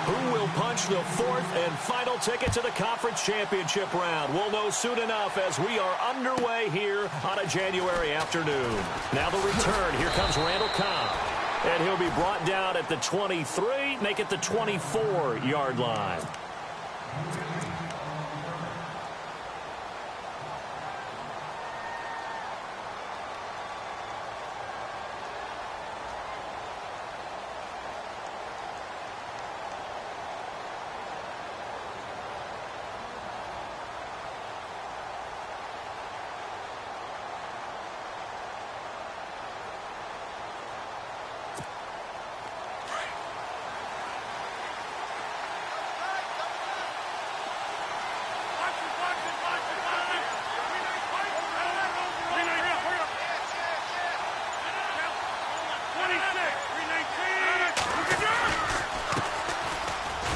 Who will punch the fourth and final ticket to the conference championship round? We'll know soon enough as we are underway here on a January afternoon. Now the return. Here comes Randall Cobb. And he'll be brought down at the 23, make it the 24-yard line.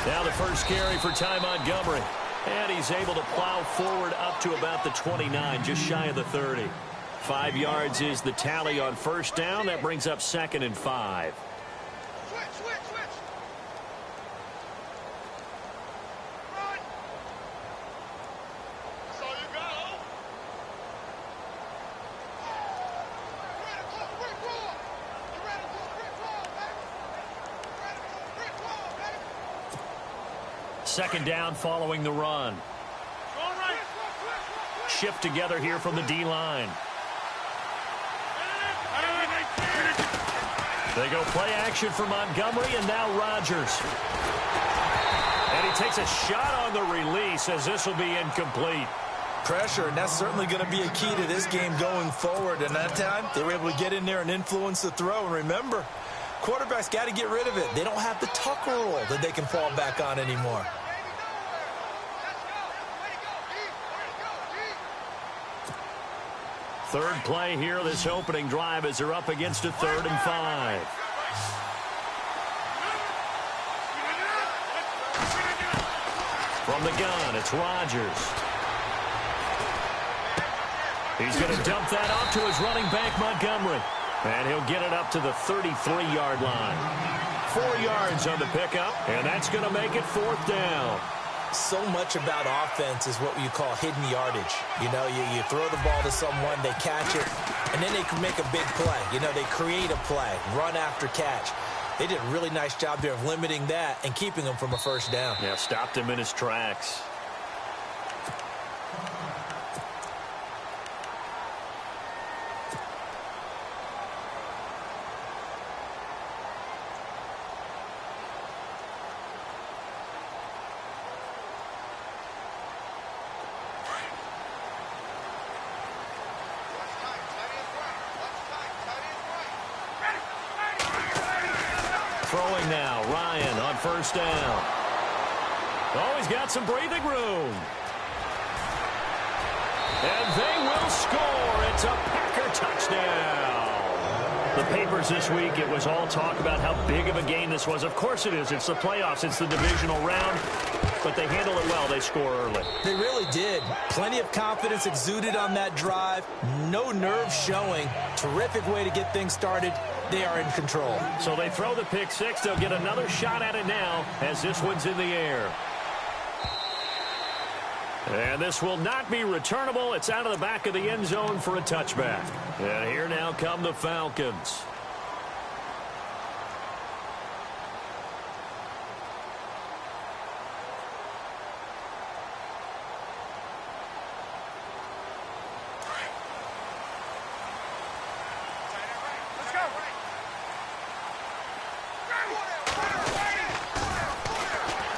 Now the first carry for Ty Montgomery. And he's able to plow forward up to about the 29, just shy of the 30. 5 yards is the tally on first down. That brings up 2nd and 5. Second down following the run. Shift together here from the D-line. They go play action for Montgomery, and now Rodgers. And he takes a shot on the release as this will be incomplete. Pressure, and that's certainly going to be a key to this game going forward. And that time, they were able to get in there and influence the throw. And remember, quarterbacks got to get rid of it. They don't have the tuck rule that they can fall back on anymore. Third play here, this opening drive, as they're up against a 3rd and 5. From the gun, it's Rodgers. He's going to dump that off to his running back, Montgomery. And he'll get it up to the 33-yard line. 4 yards on the pickup, and that's going to make it 4th down. So much about offense is what you call hidden yardage. You know, you throw the ball to someone, they catch it, and then they can make a big play. You know, they create a play, run after catch. They did a really nice job there of limiting that and keeping him from a first down. Yeah, stopped him in his tracks. Throwing now, Ryan on first down. Oh, he's got some breathing room. And they will score. It's a Packer touchdown. The papers this week, it was all talk about how big of a game this was. Of course it is. It's the playoffs. It's the divisional round. But they handle it well. They score early. They really did. Plenty of confidence exuded on that drive. No nerve showing. Terrific way to get things started. They are in control. So they throw the pick six. They'll get another shot at it now as this one's in the air. And this will not be returnable. It's out of the back of the end zone for a touchback. And here now come the Falcons.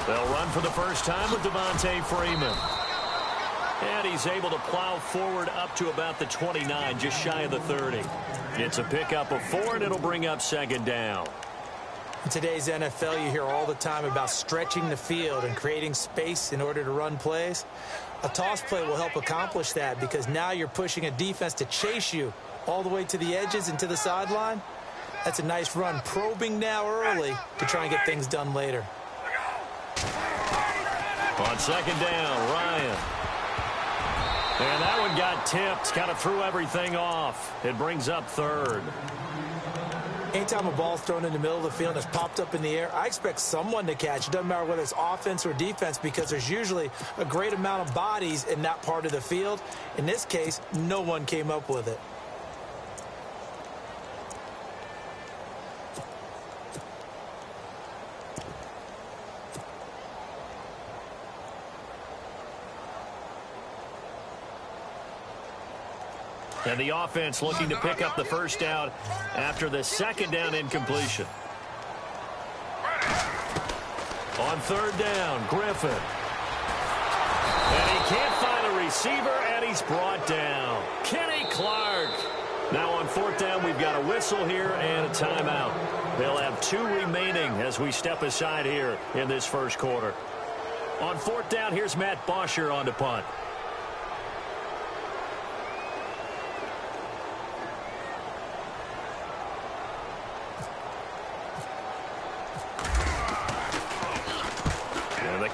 They'll run for the first time with Devontae Freeman. And he's able to plow forward up to about the 29, just shy of the 30. It's a pickup of 4, and it'll bring up second down. In today's NFL, you hear all the time about stretching the field and creating space in order to run plays. A toss play will help accomplish that because now you're pushing a defense to chase you all the way to the edges and to the sideline. That's a nice run, probing now early to try and get things done later. On second down, Ryan. And that one got tipped, kind of threw everything off. It brings up third. Anytime a ball's thrown in the middle of the field and it's popped up in the air, I expect someone to catch. It doesn't matter whether it's offense or defense because there's usually a great amount of bodies in that part of the field. In this case, no one came up with it. And the offense looking to pick up the first down after the second down incompletion. On third down, Griffin. And he can't find a receiver, and he's brought down. Kenny Clark. Now on fourth down, we've got a whistle here and a timeout. They'll have 2 remaining as we step aside here in this first quarter. On fourth down, here's Matt Bosher on to punt.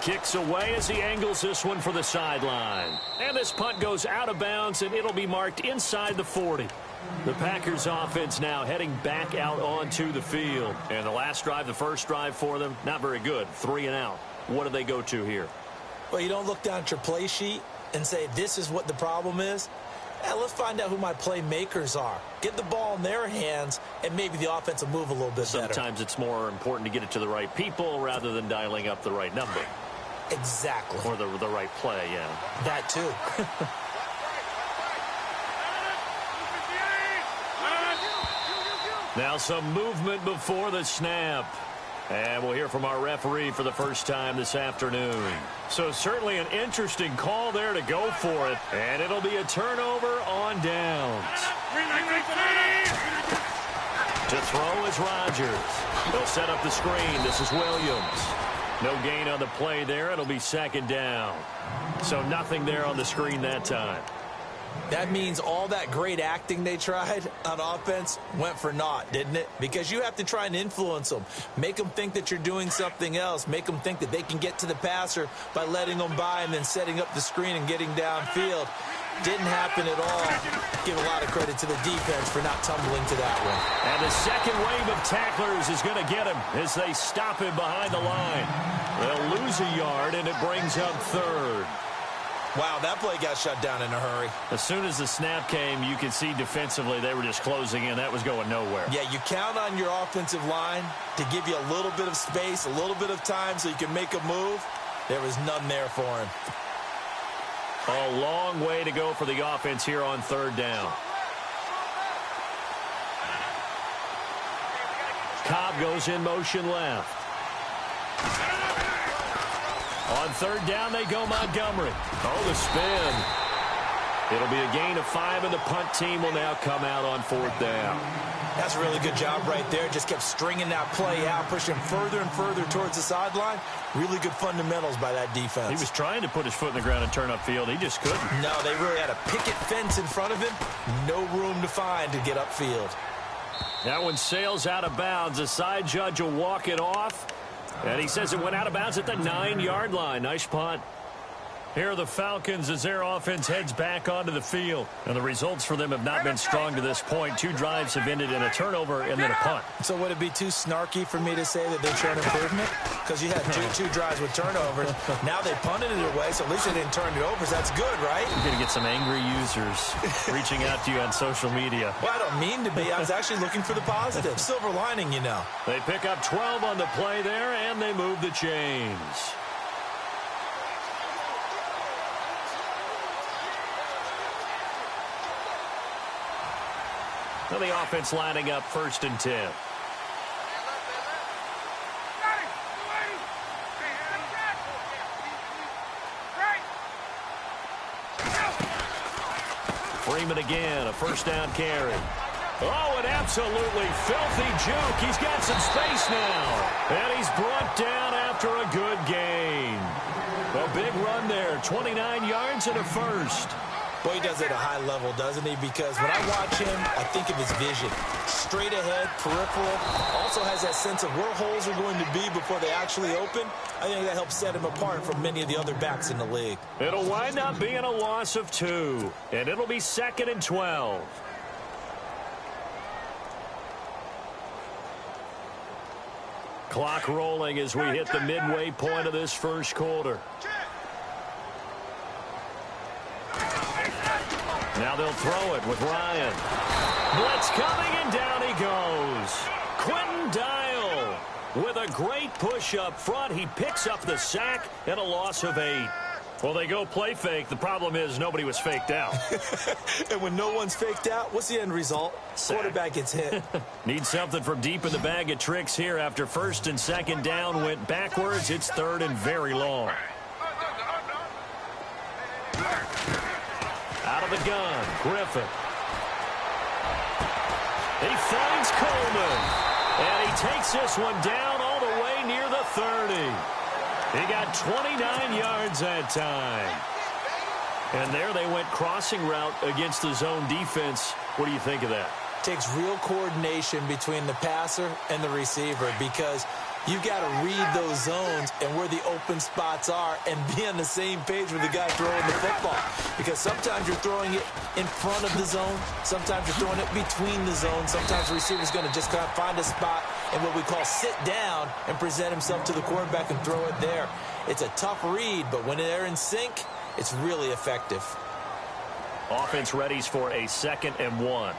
Kicks away as he angles this one for the sideline. And this punt goes out of bounds, and it'll be marked inside the 40. The Packers offense now heading back out onto the field. And the last drive, the first drive for them, not very good. 3 and out. What do they go to here? Well, you don't look down at your play sheet and say, this is what the problem is. Let's find out who my playmakers are. Get the ball in their hands, and maybe the offense will move a little bit better. Sometimes it's more important to get it to the right people rather than dialing up the right number. Exactly. Or the right play, yeah. That too. Now some movement before the snap. And we'll hear from our referee for the first time this afternoon. So certainly an interesting call there to go for it. And it'll be a turnover on downs. To throw is Rodgers. They'll set up the screen. This is Williams. No gain on the play there. It'll be second down. So nothing there on the screen that time. That means all that great acting they tried on offense went for naught, didn't it? Because you have to try and influence them. Make them think that you're doing something else. Make them think that they can get to the passer by letting them by and then setting up the screen and getting downfield. Didn't happen at all. Give a lot of credit to the defense for not tumbling to that one. And the second wave of tacklers is going to get him as they stop him behind the line. They'll lose a yard, and it brings up third. Wow, that play got shut down in a hurry. As soon as the snap came, you could see defensively they were just closing in. That was going nowhere. Yeah, you count on your offensive line to give you a little bit of space, a little bit of time so you can make a move. There was none there for him. A long way to go for the offense here on third down. Cobb goes in motion left. On third down, they go Montgomery. Oh, the spin. It'll be a gain of 5, and the punt team will now come out on fourth down. That's a really good job right there. Just kept stringing that play out, pushing further and further towards the sideline. Really good fundamentals by that defense. He was trying to put his foot in the ground and turn upfield. He just couldn't. No, they really had a picket fence in front of him. No room to find to get upfield. That one sails out of bounds. The side judge will walk it off. And he says it went out of bounds at the 9-yard line. Nice punt. Here are the Falcons as their offense heads back onto the field. And the results for them have not been strong to this point. 2 drives have ended in a turnover and then a punt. So would it be too snarky for me to say that they've shown improvement? Because you had two drives with turnovers. Now they punted it away, so at least they didn't turn it over. So that's good, right? You're going to get some angry users reaching out to you on social media. Well, I don't mean to be. I was actually looking for the positive. Silver lining, you know. They pick up 12 on the play there, and they move the chains. Now the offense lining up 1st and 10. Freeman again, a first down carry. Oh, an absolutely filthy juke. He's got some space now. And he's brought down after a good gain. A big run there, 29 yards and a first. Boy, he does it at a high level, doesn't he? Because when I watch him, I think of his vision. Straight ahead, peripheral. Also has that sense of where holes are going to be before they actually open. I think that helps set him apart from many of the other backs in the league. It'll wind up being a loss of 2. And it'll be 2nd and 12. Clock rolling as we hit the midway point of this first quarter. Now they'll throw it with Ryan. Blitz coming, and down he goes. Quentin Dial with a great push up front. He picks up the sack and a loss of 8. Well, they go play fake. The problem is nobody was faked out. And when no one's faked out, what's the end result? Sack. Quarterback gets hit. Need something from deep in the bag of tricks here after first and second down went backwards. It's third and very long. Out of the gun, Griffin. He finds Coleman. And he takes this one down all the way near the 30. He got 29 yards that time. And there they went crossing route against the zone defense. What do you think of that? Takes real coordination between the passer and the receiver, because you've got to read those zones and where the open spots are and be on the same page with the guy throwing the football. Because sometimes you're throwing it in front of the zone. Sometimes you're throwing it between the zones. Sometimes the receiver's going to just kind of find a spot and what we call sit down and present himself to the quarterback and throw it there. It's a tough read, but when they're in sync, it's really effective. Offense readies for a 2nd and 1.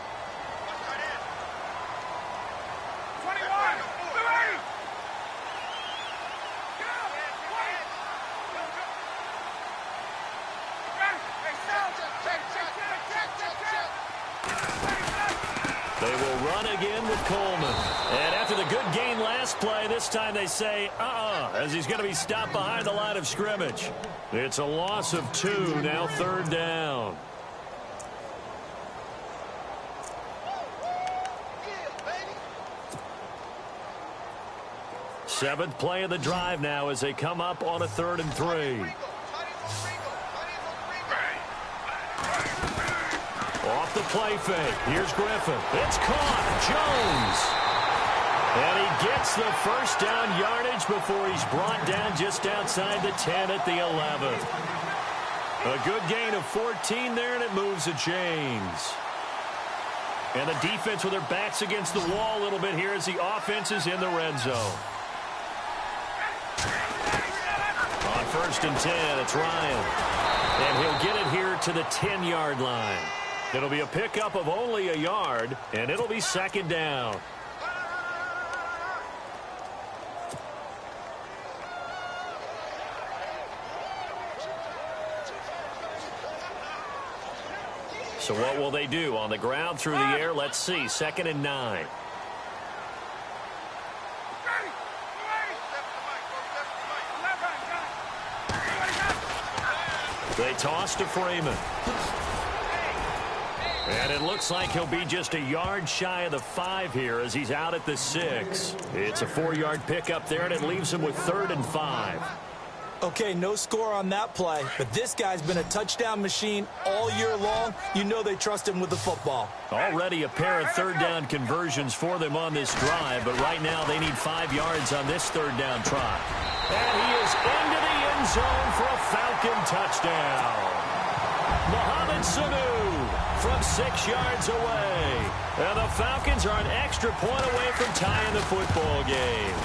They will run again with Coleman. And after the good gain last play, this time they say, as he's going to be stopped behind the line of scrimmage. It's a loss of 2, now 3rd down. Seventh play of the drive now as they come up on a 3rd and 3. Off the play fake. Here's Griffin. It's caught. Jones. And he gets the first down yardage before he's brought down just outside the 10 at the 11. A good gain of 14 there, and it moves the chains. And the defense with their backs against the wall a little bit here as the offense is in the red zone. On 1st and 10, it's Ryan. And he'll get it here to the 10-yard line. It'll be a pickup of only a yard, and it'll be 2nd down. So what will they do? On the ground, through the air, let's see. 2nd and 9. They toss to Freeman. And it looks like he'll be just a yard shy of the 5 here as he's out at the 6. It's a 4-yard pickup there, and it leaves him with 3rd and 5. Okay, no score on that play, but this guy's been a touchdown machine all year long. You know they trust him with the football. Already a pair of 3rd down conversions for them on this drive, but right now they need 5 yards on this 3rd down try. And he is into the end zone for a Falcon touchdown. Mohamed Sanu from 6 yards away. And the Falcons are an extra point away from tying the football game.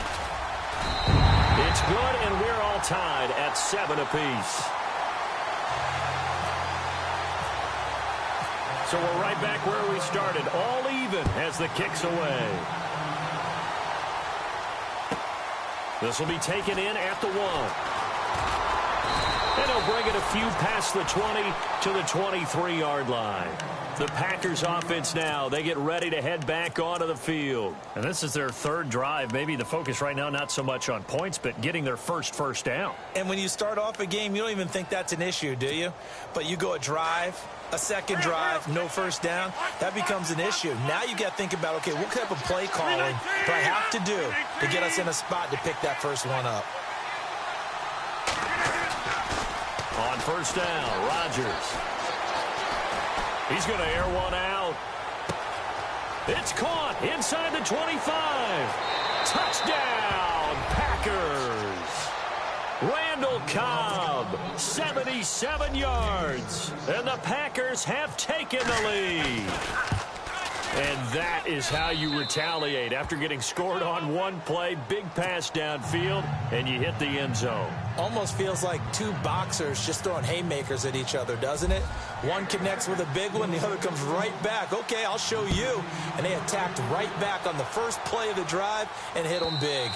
It's good, and we're all tied at 7 apiece. So we're right back where we started, all even as the kick's away. This will be taken in at the 1. And he'll bring it a few past the 20 to the 23-yard line. The Packers offense now, they get ready to head back onto the field. And this is their 3rd drive. Maybe the focus right now not so much on points, but getting their first down. And when you start off a game, you don't even think that's an issue, do you? But you go a drive, a 2nd drive, no first down, that becomes an issue. Now you got to think about, okay, what type of play calling do I have to do to get us in a spot to pick that first one up? On 1st down, Rodgers. He's going to air one out. It's caught inside the 25. Touchdown, Packers. Randall Cobb, 77 yards. And the Packers have taken the lead. And that is how you retaliate. After getting scored on one play, big pass downfield, and you hit the end zone. Almost feels like two boxers just throwing haymakers at each other, doesn't it? One connects with a big one, the other comes right back. Okay, I'll show you. And they attacked right back on the first play of the drive and hit them big.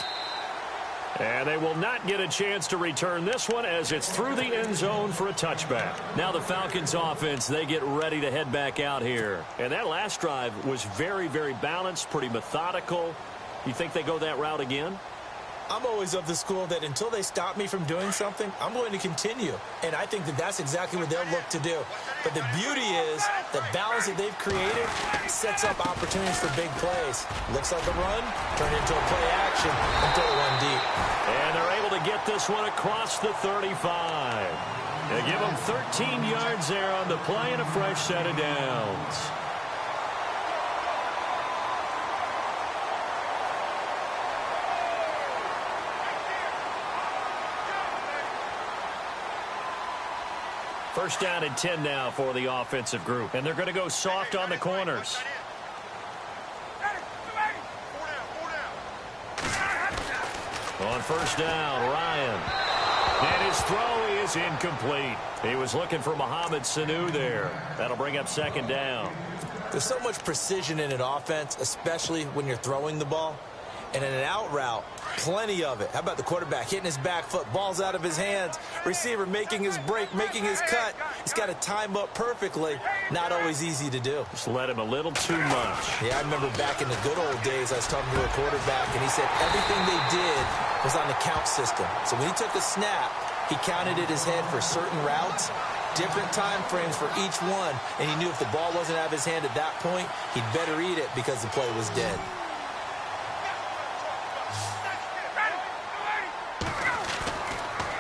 And they will not get a chance to return this one as it's through the end zone for a touchback. Now the Falcons offense, they get ready to head back out here. And that last drive was very, very balanced, pretty methodical. You think they go that route again? I'm always of the school that until they stop me from doing something, I'm going to continue. And I think that that's exactly what they'll look to do. But the beauty is the balance that they've created sets up opportunities for big plays. Looks like a run, turn into a play action, and throw one deep. And they're able to get this one across the 35. They give them 13 yards there on the play and a fresh set of downs. First down and 10 now for the offensive group. And they're going to go soft on the corners. On first down, Ryan. And his throw is incomplete. He was looking for Mohamed Sanu there. That'll bring up second down. There's so much precision in an offense, especially when you're throwing the ball. And in an out route, plenty of it. How about the quarterback hitting his back foot, ball's out of his hands, receiver making his break, making his cut. He's got to time up perfectly. Not always easy to do. Just let him a little too much. Yeah, I remember back in the good old days, I was talking to a quarterback, and he said everything they did was on the count system. So when he took a snap, he counted in his head for certain routes, different time frames for each one, and he knew if the ball wasn't out of his hand at that point, he'd better eat it because the play was dead.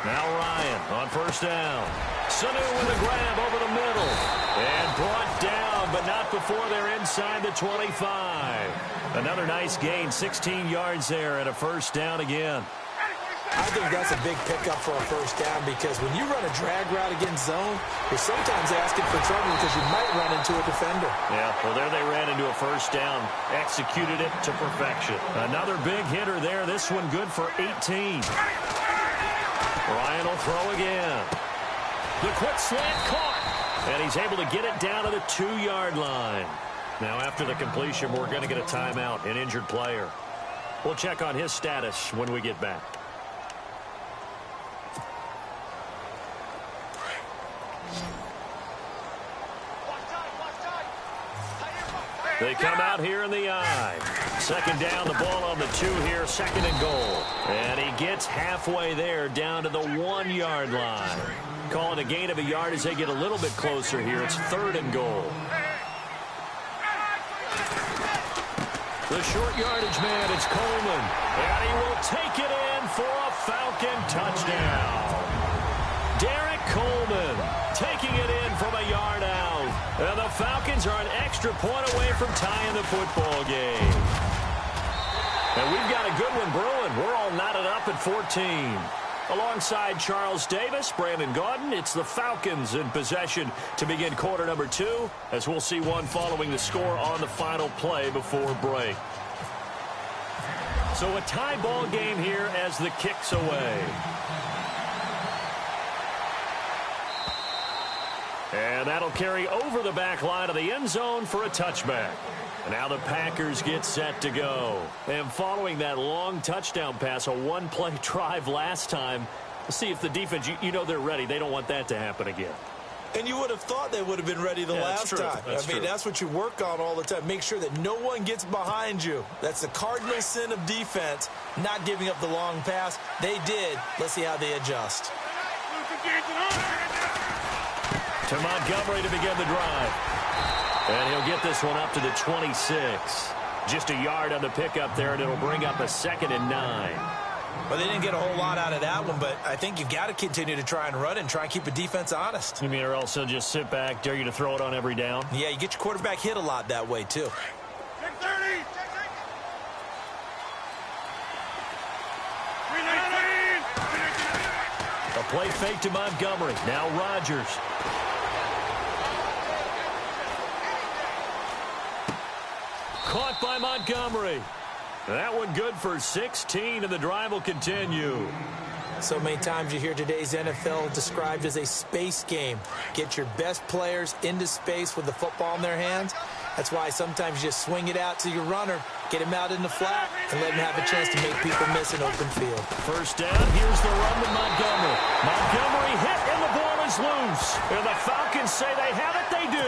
Now Ryan on first down. Sanu with a grab over the middle. And brought down, but not before they're inside the 25. Another nice gain, 16 yards there and a first down again. I think that's a big pickup for a first down because when you run a drag route against zone, you're sometimes asking for trouble because you might run into a defender. Yeah, well, there they ran into a first down. Executed it to perfection. Another big hitter there. This one good for 18. Ryan will throw again. The quick slant caught. And he's able to get it down to the 2-yard line. Now after the completion, we're going to get a timeout, an injured player. We'll check on his status when we get back. They come out here in the I. Second down, the ball on the 2 here, second and goal. And he gets halfway there down to the 1-yard line. Calling a gain of a yard as they get a little bit closer here. It's third and goal. The short yardage man, it's Coleman. And he will take it in for a Falcon touchdown. Derek Coleman taking it in from a yard out. And the Falcons are an extra point away from tying the football game. And we've got a good one brewing. We're all knotted up at 14. Alongside Charles Davis, Brandon Gaudin, it's the Falcons in possession to begin quarter number 2, as we'll see one following the score on the final play before break. So a tie ball game here as the kick's away. And that'll carry over the back line of the end zone for a touchback. And now the Packers get set to go. And following that long touchdown pass, a one-play drive last time, let's see if the defense, you know they're ready. They don't want that to happen again. And you would have thought they would have been ready the last time. I mean, that's what you work on all the time. Make sure that no one gets behind you. That's the cardinal sin of defense, not giving up the long pass. They did. Let's see how they adjust. To Montgomery to begin the drive. And he'll get this one up to the 26. Just a yard on the pickup there, and it'll bring up a 2nd and 9. Well, they didn't get a whole lot out of that one, but I think you've got to continue to try and run and try and keep a defense honest. You mean, or else they'll just sit back, dare you to throw it on every down? Yeah, you get your quarterback hit a lot that way, too. A play fake to Montgomery. Now Caught by Montgomery. That one good for 16, and the drive will continue. So many times you hear today's NFL described as a space game. Get your best players into space with the football in their hands. That's why sometimes you just swing it out to your runner, get him out in the flat, and let him have a chance to make people miss an open field. First down, here's the run to Montgomery. Montgomery hit, and the ball is loose. And the Falcons say they have it, they do.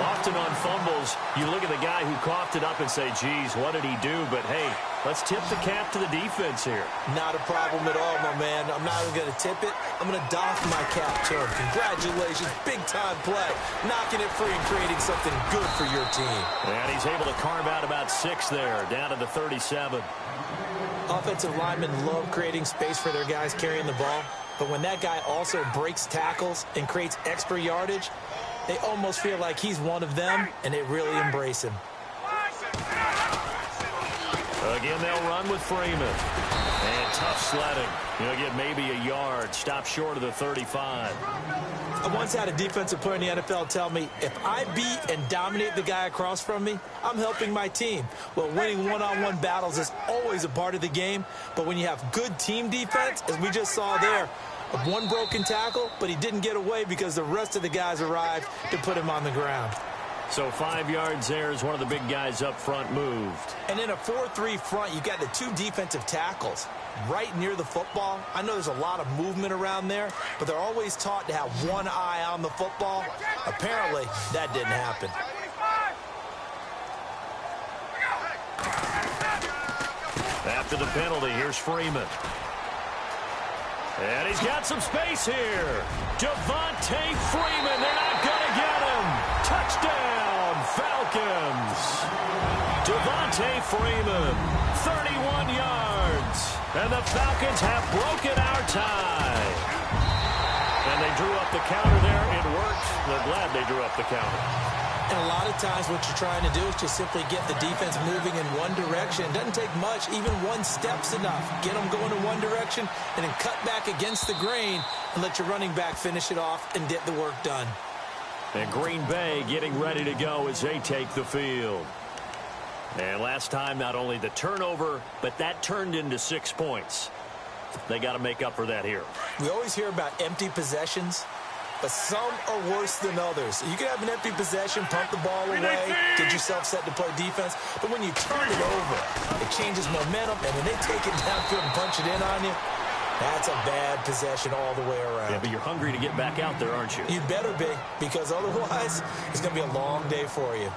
Often on fumbles, you look at the guy who coughed it up and say, geez, what did he do? But, hey, let's tip the cap to the defense here. Not a problem at all, my man. I'm not even going to tip it. I'm going to doff my cap to him. Congratulations. Big-time play. Knocking it free and creating something good for your team. And he's able to carve out about 6 there, down to the 37. Offensive linemen love creating space for their guys carrying the ball. But when that guy also breaks tackles and creates extra yardage, they almost feel like he's one of them, and they really embrace him. Again, they'll run with Freeman. And tough sledding. He'll get maybe a yard. Stop short of the 35. I once had a defensive player in the NFL tell me, if I beat and dominate the guy across from me, I'm helping my team. Well, winning one-on-one battles is always a part of the game, but when you have good team defense, as we just saw there, one broken tackle, but he didn't get away because the rest of the guys arrived to put him on the ground. So 5 yards there as one of the big guys up front moved. And in a 4-3 front, you got the 2 defensive tackles right near the football. I know there's a lot of movement around there, but they're always taught to have one eye on the football. Apparently, that didn't happen. After the penalty, here's Freeman. And he's got some space here. Devontae Freeman, they're not going to get him. Touchdown, Falcons. Devontae Freeman, 31 yards. And the Falcons have broken our tie. And they drew up the counter there. It worked. They're glad they drew up the counter. And a lot of times what you're trying to do is just simply get the defense moving in one direction. It doesn't take much. Even one step's enough. Get them going in one direction and then cut back against the grain and let your running back finish it off and get the work done. And Green Bay getting ready to go as they take the field. And last time, not only the turnover, but that turned into 6 points. They got to make up for that here. We always hear about empty possessions, but some are worse than others. You can have an empty possession, pump the ball away, get yourself set to play defense, but when you turn it over, it changes momentum, and when they take it downfield and punch it in on you, that's a bad possession all the way around. Yeah, but you're hungry to get back out there, aren't you? You better be, because otherwise, it's going to be a long day for you.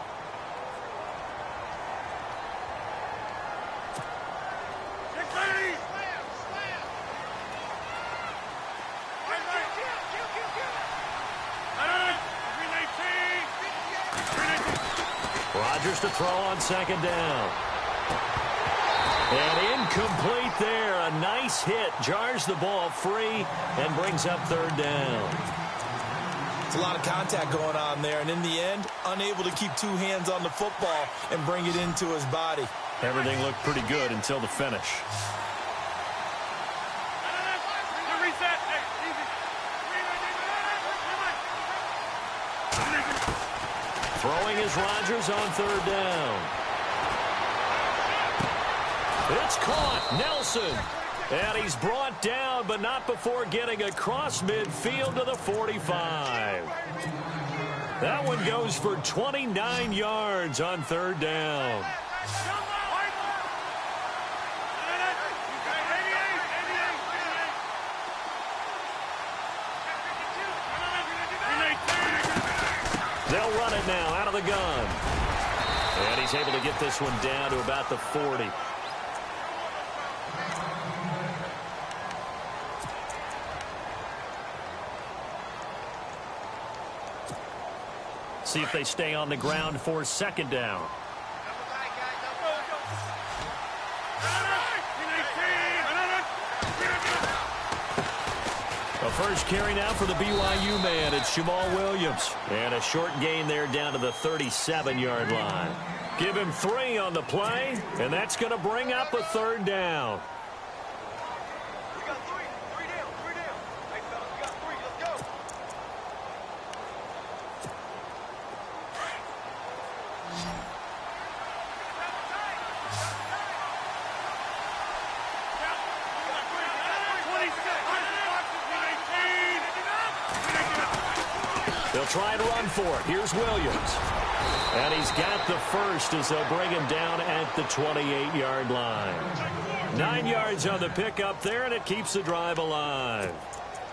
Rodgers to throw on 2nd down. And incomplete there. A nice hit. Jars the ball free and brings up 3rd down. It's a lot of contact going on there, and in the end, unable to keep 2 hands on the football and bring it into his body. Everything looked pretty good until the finish. Throwing is Rodgers on 3rd down. It's caught. Nelson. And he's brought down, but not before getting across midfield to the 45. That one goes for 29 yards on 3rd down. They'll run it now out of the gun. And he's able to get this one down to about the 40. See if they stay on the ground for 2nd down. A first carry now for the BYU man. It's Jamal Williams. And a short gain there down to the 37-yard line. Give him 3 on the play, and that's going to bring up a 3rd down. They'll try and run for it. Here's Williams. And he's got the first as they'll bring him down at the 28-yard line. 9 yards on the pickup there, and it keeps the drive alive.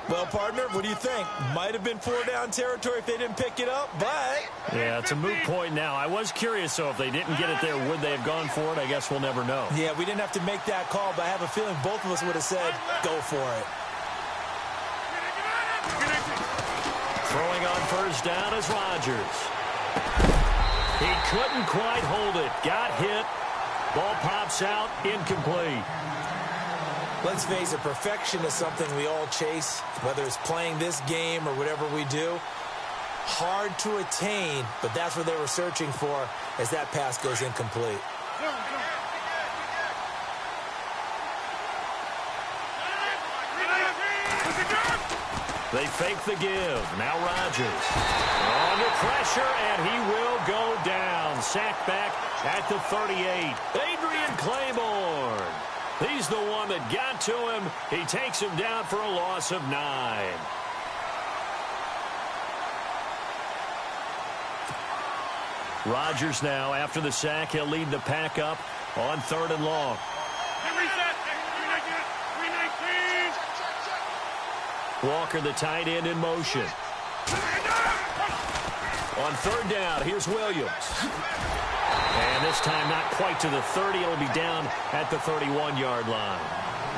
Well, partner, what do you think? Might have been 4-down territory if they didn't pick it up, but... Yeah, it's a moot point now. I was curious, so if they didn't get it there, would they have gone for it? I guess we'll never know. Yeah, we didn't have to make that call, but I have a feeling both of us would have said, go for it. Throwing on first down is Rodgers. He couldn't quite hold it. Got hit. Ball pops out. Incomplete. Let's face it, perfection is something we all chase, whether it's playing this game or whatever we do. Hard to attain, but that's what they were searching for as that pass goes incomplete. They fake the give. Now Rodgers. Under pressure, and he will go down. Sacked back at the 38. Adrian Claiborne. He's the one that got to him. He takes him down for a loss of 9. Rodgers now, after the sack, he'll lead the pack up on 3rd and long. Walker, the tight end, in motion. On 3rd down, here's Williams. And this time not quite to the 30. It'll be down at the 31-yard line.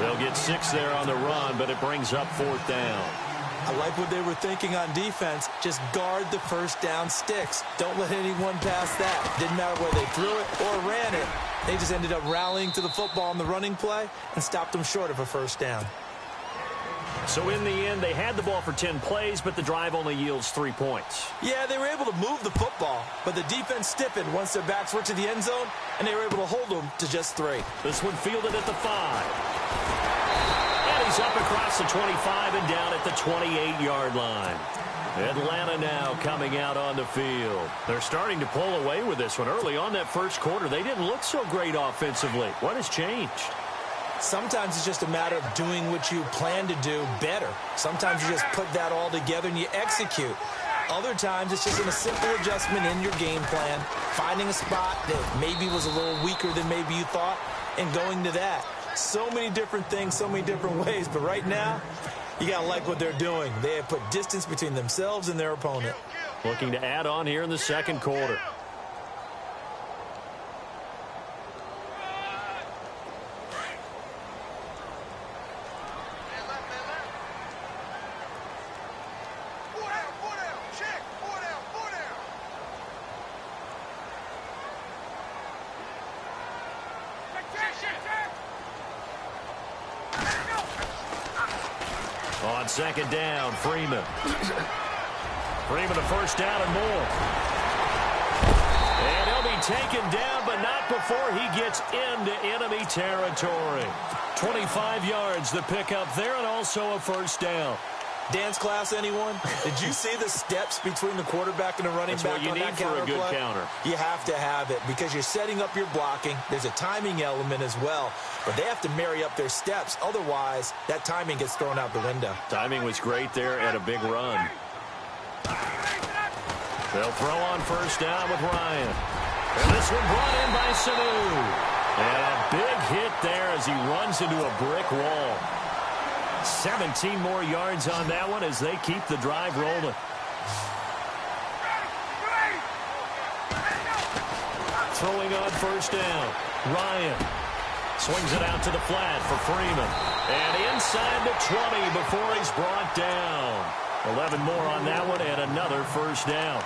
They'll get 6 there on the run, but it brings up 4th down. I like what they were thinking on defense. Just guard the first down sticks. Don't let anyone pass that. Didn't matter whether they threw it or ran it. They just ended up rallying to the football on the running play and stopped them short of a first down. So in the end, they had the ball for 10 plays, but the drive only yields 3 points. Yeah, they were able to move the football, but the defense stiffened once their backs were to the end zone, and they were able to hold them to just 3. This one fielded at the 5. And he's up across the 25 and down at the 28-yard line. Atlanta now coming out on the field. They're starting to pull away with this one. Early on that first quarter, they didn't look so great offensively. What has changed? Sometimes it's just a matter of doing what you plan to do better. Sometimes you just put that all together and you execute. Other times it's just a simple adjustment in your game plan, finding a spot that maybe was a little weaker than maybe you thought, and going to that. So many different things, so many different ways, but right now, you got to like what they're doing. They have put distance between themselves and their opponent. Looking to add on here in the second quarter. On second down, Freeman. Freeman a first down and more. And he'll be taken down, but not before he gets into enemy territory. 25 yards the pickup there, and also a first down. Dance class, anyone? Did you see the steps between the quarterback and the running back on that counter play? That's what you need for a good counter. You have to have it because you're setting up your blocking. There's a timing element as well, but they have to marry up their steps. Otherwise, that timing gets thrown out the window. Timing was great there at a big run. They'll throw on first down with Ryan. And this one brought in by Sanu. And a big hit there as he runs into a brick wall. 17 more yards on that one as they keep the drive rolling. Throwing on first down. Ryan swings it out to the flat for Freeman. And inside the 20 before he's brought down. 11 more on that one and another first down.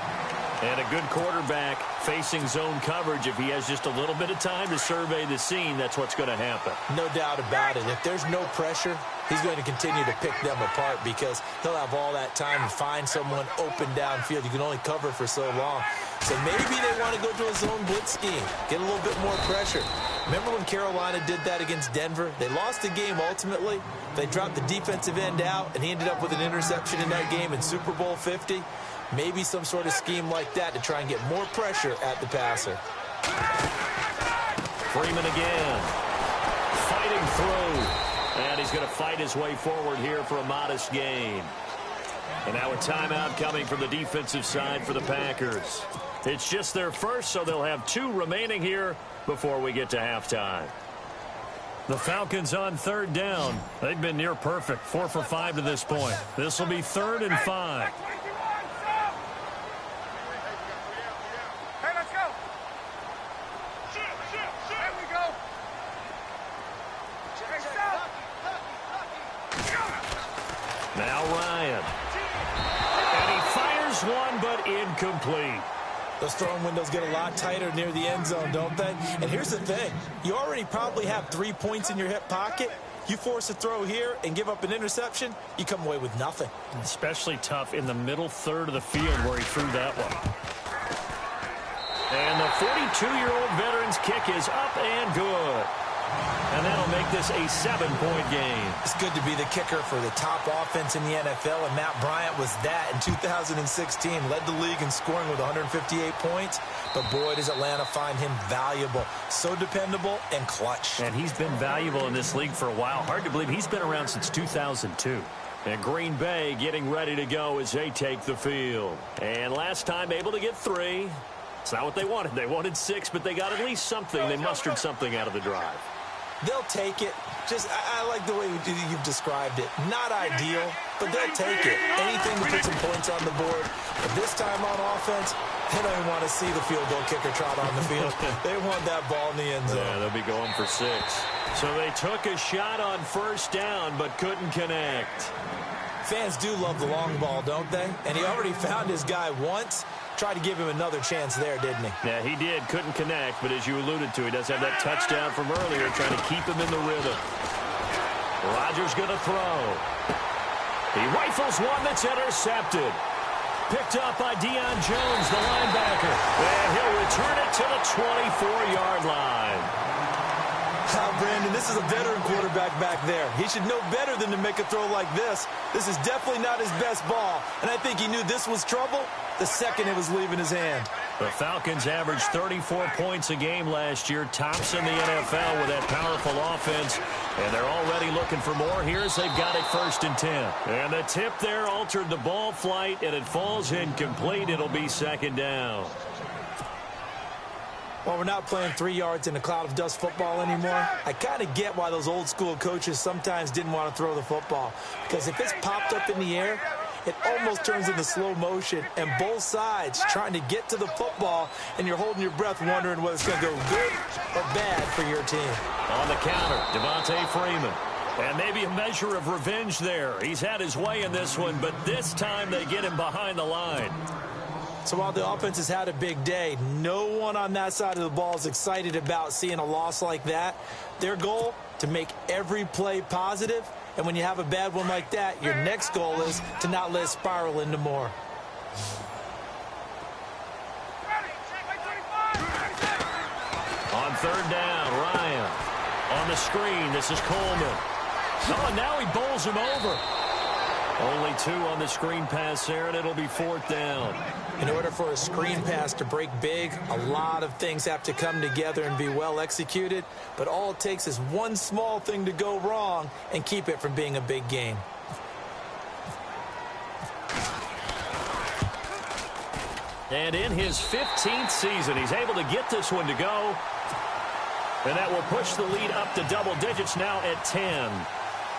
And a good quarterback facing zone coverage. If he has just a little bit of time to survey the scene, that's what's going to happen. No doubt about it. If there's no pressure, he's going to continue to pick them apart because he'll have all that time to find someone open downfield. You can only cover for so long. So maybe they want to go to a zone blitz scheme, get a little bit more pressure. Remember when Carolina did that against Denver? They lost the game ultimately. They dropped the defensive end out, and he ended up with an interception in that game in Super Bowl 50. Maybe some sort of scheme like that to try and get more pressure at the passer. Freeman again. Fighting through. And he's going to fight his way forward here for a modest gain. And now a timeout coming from the defensive side for the Packers. It's just their first, so they'll have 2 remaining here before we get to halftime. The Falcons on 3rd down. They've been near perfect, 4 for 5 to this point. This will be 3rd and 5. Hey, let's go. There we go. Now Ryan. And he fires one, but incomplete. Those throwing windows get a lot tighter near the end zone, don't they? And here's the thing. You already probably have 3 points in your hip pocket. You force a throw here and give up an interception, you come away with nothing. Especially tough in the middle third of the field where he threw that one. And the 42-year-old veteran's kick is up and good. And that'll make this a 7-point game. It's good to be the kicker for the top offense in the NFL, and Matt Bryant was that in 2016. Led the league in scoring with 158 points, but boy, does Atlanta find him valuable. So dependable and clutch. And he's been valuable in this league for a while. Hard to believe he's been around since 2002. And Green Bay getting ready to go as they take the field. And last time able to get 3. It's not what they wanted. They wanted 6, but they got at least something. They mustered something out of the drive. They'll take it. I like the way you've described it. Not ideal, but they'll take it. Anything to put some points on the board. But this time on offense, they don't even want to see the field goal kicker trot on the field. They want that ball in the end zone. Yeah, they'll be going for 6. So they took a shot on 1st down, but couldn't connect. Fans do love the long ball, don't they? And he already found his guy once. Tried to give him another chance there, didn't he? Yeah, he did. Couldn't connect, but as you alluded to, he does have that touchdown from earlier, trying to keep him in the rhythm. Rodgers going to throw. He rifles one that's intercepted. Picked up by Deion Jones, the linebacker. And he'll return it to the 24-yard line. Brandon, this is a veteran quarterback back there. He should know better than to make a throw like this. This is definitely not his best ball, and I think he knew this was trouble the second it was leaving his hand. The Falcons averaged 34 points a game last year, tops in the NFL with that powerful offense, and they're already looking for more here as they've got it 1st and 10. And the tip there altered the ball flight, and it falls incomplete. It'll be 2nd down. Well, we're not playing 3 yards in a cloud of dust football anymore. I kind of get why those old school coaches sometimes didn't want to throw the football. Because if it's popped up in the air, it almost turns into slow motion. And both sides trying to get to the football, and you're holding your breath wondering whether it's going to go good or bad for your team. On the counter, Devontae Freeman. And maybe a measure of revenge there. He's had his way in this one, but this time they get him behind the line. So while the offense has had a big day, no one on that side of the ball is excited about seeing a loss like that. Their goal, to make every play positive. And when you have a bad one like that, your next goal is to not let it spiral into more. On 3rd down, Ryan. On the screen, this is Coleman. Oh, and now he bowls him over. Only 2 on the screen pass there, and it'll be 4th down. In order for a screen pass to break big, a lot of things have to come together and be well executed. But all it takes is one small thing to go wrong and keep it from being a big game. And in his 15th season, he's able to get this one to go. And that will push the lead up to double digits now at 10.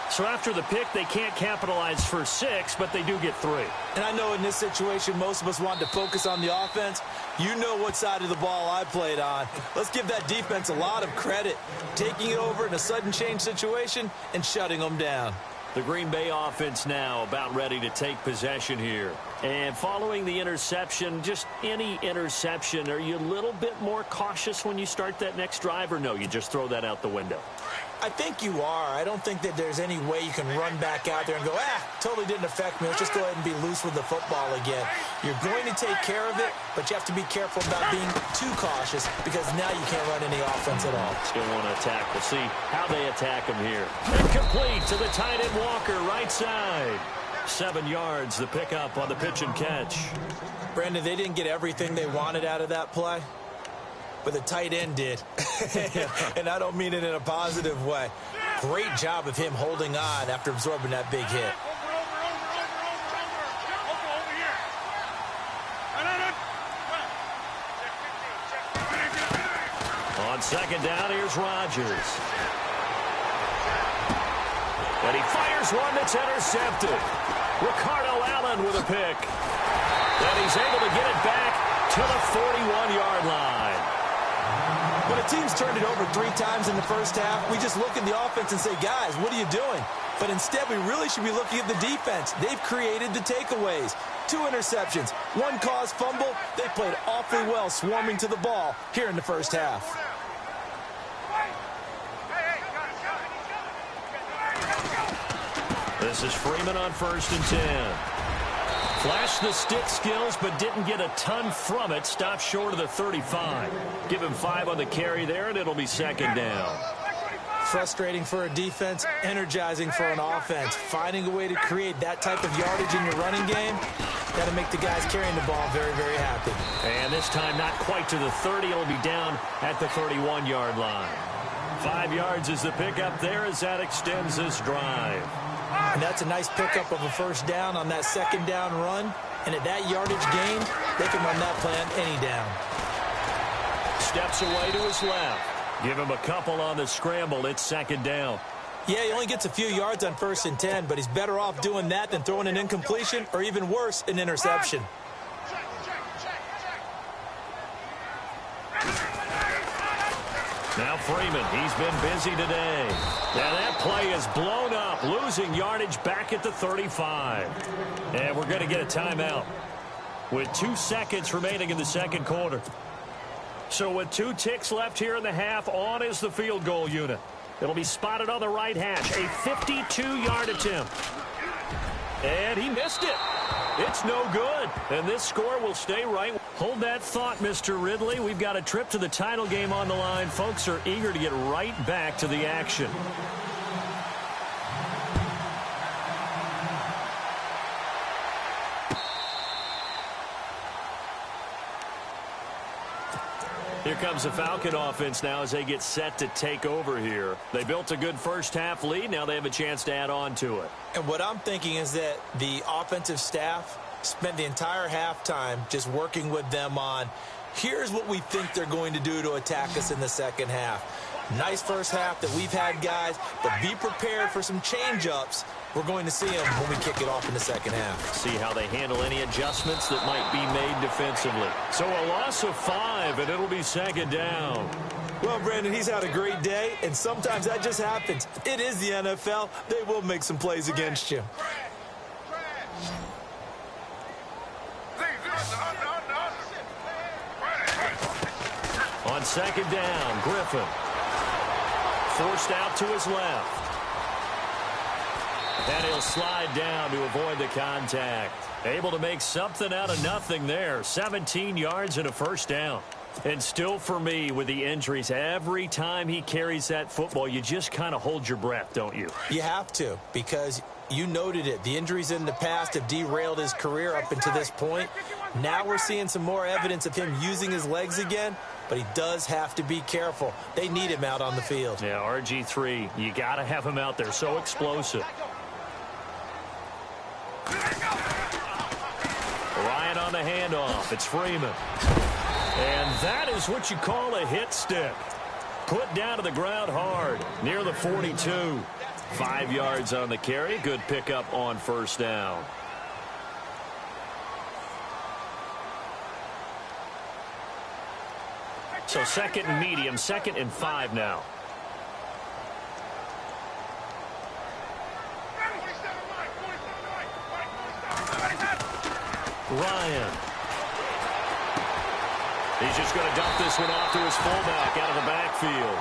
So after the pick, they can't capitalize for 6, but they do get 3. And I know in this situation, most of us want to focus on the offense. You know what side of the ball I played on. Let's give that defense a lot of credit. Taking it over in a sudden change situation and shutting them down. The Green Bay offense now about ready to take possession here. And following the interception, just any interception, are you a little bit more cautious when you start that next drive, or no, you just throw that out the window? I think you are. I don't think that there's any way you can run back out there and go, totally didn't affect me. Let's just go ahead and be loose with the football again. You're going to take care of it, but you have to be careful about being too cautious because now you can't run any offense at all. Still want to attack. We'll see how they attack him here. Incomplete to the tight end Walker, right side. 7 yards, the pickup on the pitch and catch. Brandon, they didn't get everything they wanted out of that play, but the tight end did. And I don't mean it in a positive way. Great job of him holding on after absorbing that big hit. Second down, here's Rodgers. And he fires one that's intercepted. Ricardo Allen with a pick. And he's able to get it back to the 41-yard line. When a team's turned it over 3 times in the first half, we just look at the offense and say, guys, what are you doing? But instead, we really should be looking at the defense. They've created the takeaways. 2 interceptions, 1 caused fumble. They played awfully well swarming to the ball here in the first half. This is Freeman on 1st and 10. Flashed the stick skills, but didn't get a ton from it. Stopped short of the 35. Give him 5 on the carry there, and it'll be second down. Frustrating for a defense, energizing for an offense. Finding a way to create that type of yardage in your running game, that'll make the guys carrying the ball very, very happy. And this time not quite to the 30. It'll be down at the 31-yard line. 5 yards is the pickup there as that extends this drive. And that's a nice pickup of a first down on that second down run. And at that yardage gain, they can run that play on any down. Steps away to his left. Give him a couple on the scramble. It's second down. Yeah, he only gets a few yards on 1st and 10, but he's better off doing that than throwing an incompletion or even worse, an interception. Now Freeman, he's been busy today. Now that play is blown up, losing yardage back at the 35. And we're going to get a timeout with 2 seconds remaining in the second quarter. So with 2 ticks left here in the half, on is the field goal unit. It'll be spotted on the right hash, a 52-yard attempt. And he missed it. It's no good. And this score will stay right. Hold that thought, Mr. Ridley. We've got a trip to the title game on the line. Folks are eager to get right back to the action. Here comes the Falcon offense now as they get set to take over here. They built a good first half lead. Now they have a chance to add on to it. And what I'm thinking is that the offensive staff spent the entire halftime just working with them on, here's what we think they're going to do to attack us in the second half. Nice first half that we've had, guys, but be prepared for some change-ups. We're going to see them when we kick it off in the second half. See how they handle any adjustments that might be made defensively. So a loss of 5, and it'll be second down. Well, Brandon, he's had a great day, and sometimes that just happens. It is the NFL. They will make some plays against you. On second down, Griffin. Forced out to his left. And he'll slide down to avoid the contact. Able to make something out of nothing there. 17 yards and a first down. And still for me, with the injuries, every time he carries that football, you just kind of hold your breath, don't you? You have to, because you noted it. The injuries in the past have derailed his career up until this point. Now we're seeing some more evidence of him using his legs again, but he does have to be careful. They need him out on the field. Yeah, RG3, you got to have him out there. So explosive. Ryan on the handoff. It's Freeman. And that is what you call a hit stick. Put down to the ground hard near the 42. 5 yards on the carry. Good pickup on first down. So second and medium, 2nd and 5 now. Ryan. He's just going to dump this one off to his fullback out of the backfield.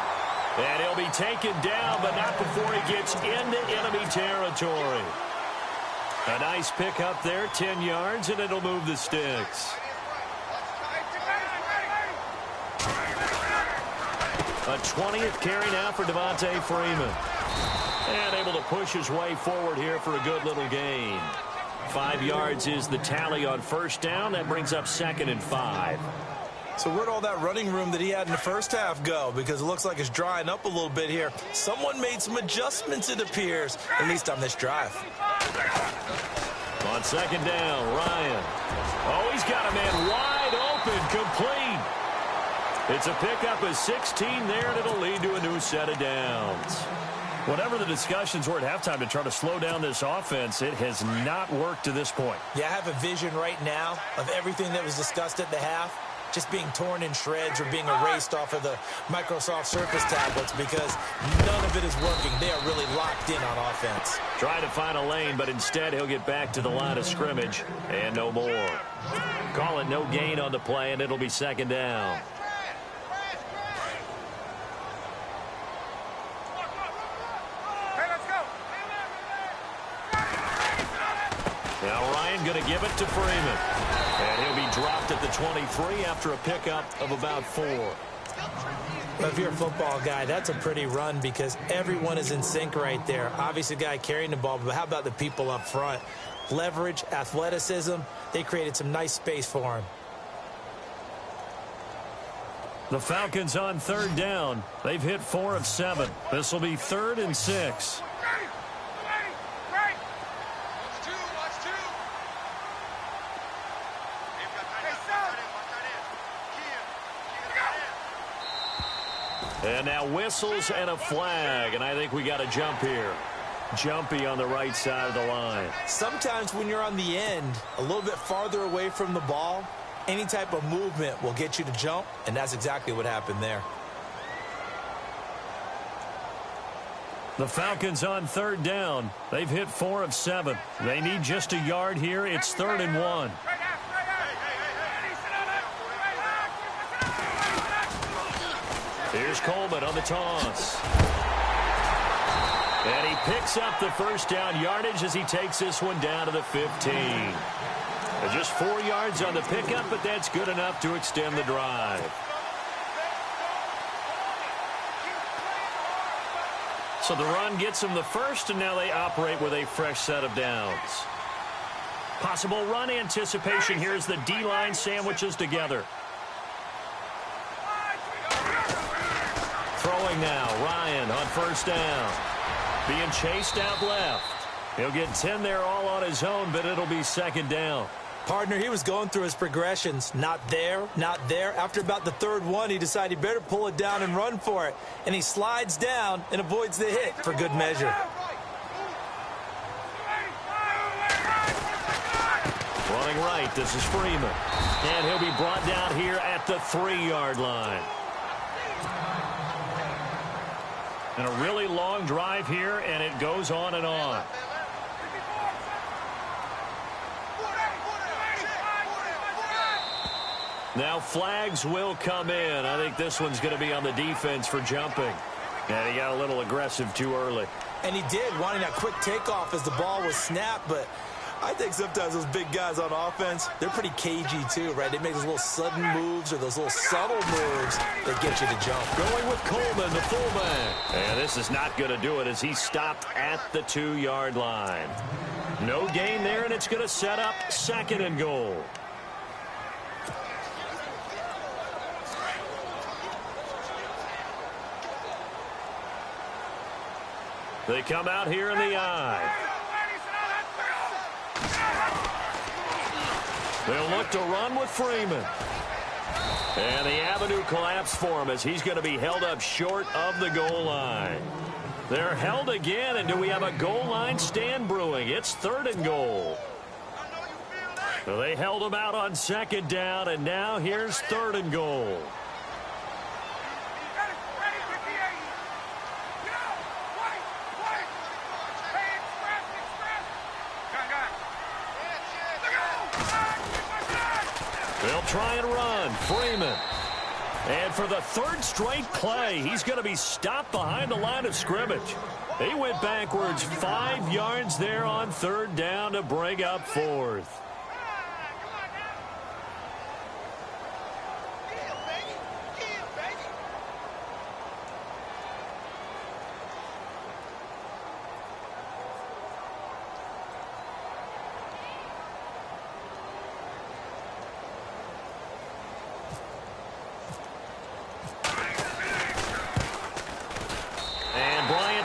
And he'll be taken down, but not before he gets into enemy territory. A nice pickup there, 10 yards, and it'll move the sticks. A 20th carry now for Devontae Freeman. And able to push his way forward here for a good little gain. 5 yards is the tally on first down. That brings up 2nd and 5. So where'd all that running room that he had in the first half go? Because it looks like it's drying up a little bit here. Someone made some adjustments, it appears, at least on this drive. On second down, Ryan. Oh, he's got a man wide open, complete. It's a pickup of 16 there, and it'll lead to a new set of downs. Whatever the discussions were at halftime to try to slow down this offense, it has not worked to this point. Yeah, I have a vision right now of everything that was discussed at the half just being torn in shreds or being erased off of the Microsoft Surface tablets because none of it is working. They are really locked in on offense. Trying to find a lane, but instead he'll get back to the line of scrimmage and no more. Call it no gain on the play, and it'll be second down. Now Ryan going to give it to Freeman. And he'll be dropped at the 23 after a pickup of about 4. Well, if you're a football guy, that's a pretty run because everyone is in sync right there. Obviously, the guy carrying the ball, but how about the people up front? Leverage, athleticism, they created some nice space for him. The Falcons on third down. They've hit 4 of 7. This will be 3rd and 6. And now whistles and a flag, and I think we got a jump here. Jumpy on the right side of the line. Sometimes when you're on the end, a little bit farther away from the ball, any type of movement will get you to jump, and that's exactly what happened there. The Falcons on third down. They've hit 4 of 7. They need just a yard here. It's 3rd and 1. Here's Coleman on the toss. And he picks up the first down yardage as he takes this one down to the 15. Just 4 yards on the pickup, but that's good enough to extend the drive. So the run gets them the first, and now they operate with a fresh set of downs. Possible run anticipation here as the D-line sandwiches together. Throwing now, Ryan on first down. Being chased out left. He'll get 10 there all on his own, but it'll be second down. Partner, he was going through his progressions. Not there, not there. After about the 3rd one, he decided he better pull it down and run for it. And he slides down and avoids the hit for good measure. Running right, this is Freeman. And he'll be brought down here at the 3-yard line. And a really long drive here, and it goes on and on. Now flags will come in. I think this one's going to be on the defense for jumping. And he got a little aggressive too early. And he did, wanting that quick takeoff as the ball was snapped, but I think sometimes those big guys on offense, they're pretty cagey too, right? They make those little sudden moves or those little subtle moves that get you to jump. Going with Coleman, the fullback. And this is not going to do it as he stopped at the 2-yard line. No gain there, and it's going to set up 2nd and goal. They come out here in the eye. They'll look to run with Freeman. And the avenue collapsed for him as he's going to be held up short of the goal line. They're held again, and do we have a goal line stand brewing? It's 3rd and goal. So they held him out on 2nd down, and now here's 3rd and goal. They'll try and run. Freeman. And for the 3rd straight play, he's going to be stopped behind the line of scrimmage. He went backwards 5 yards there on 3rd down to bring up 4th.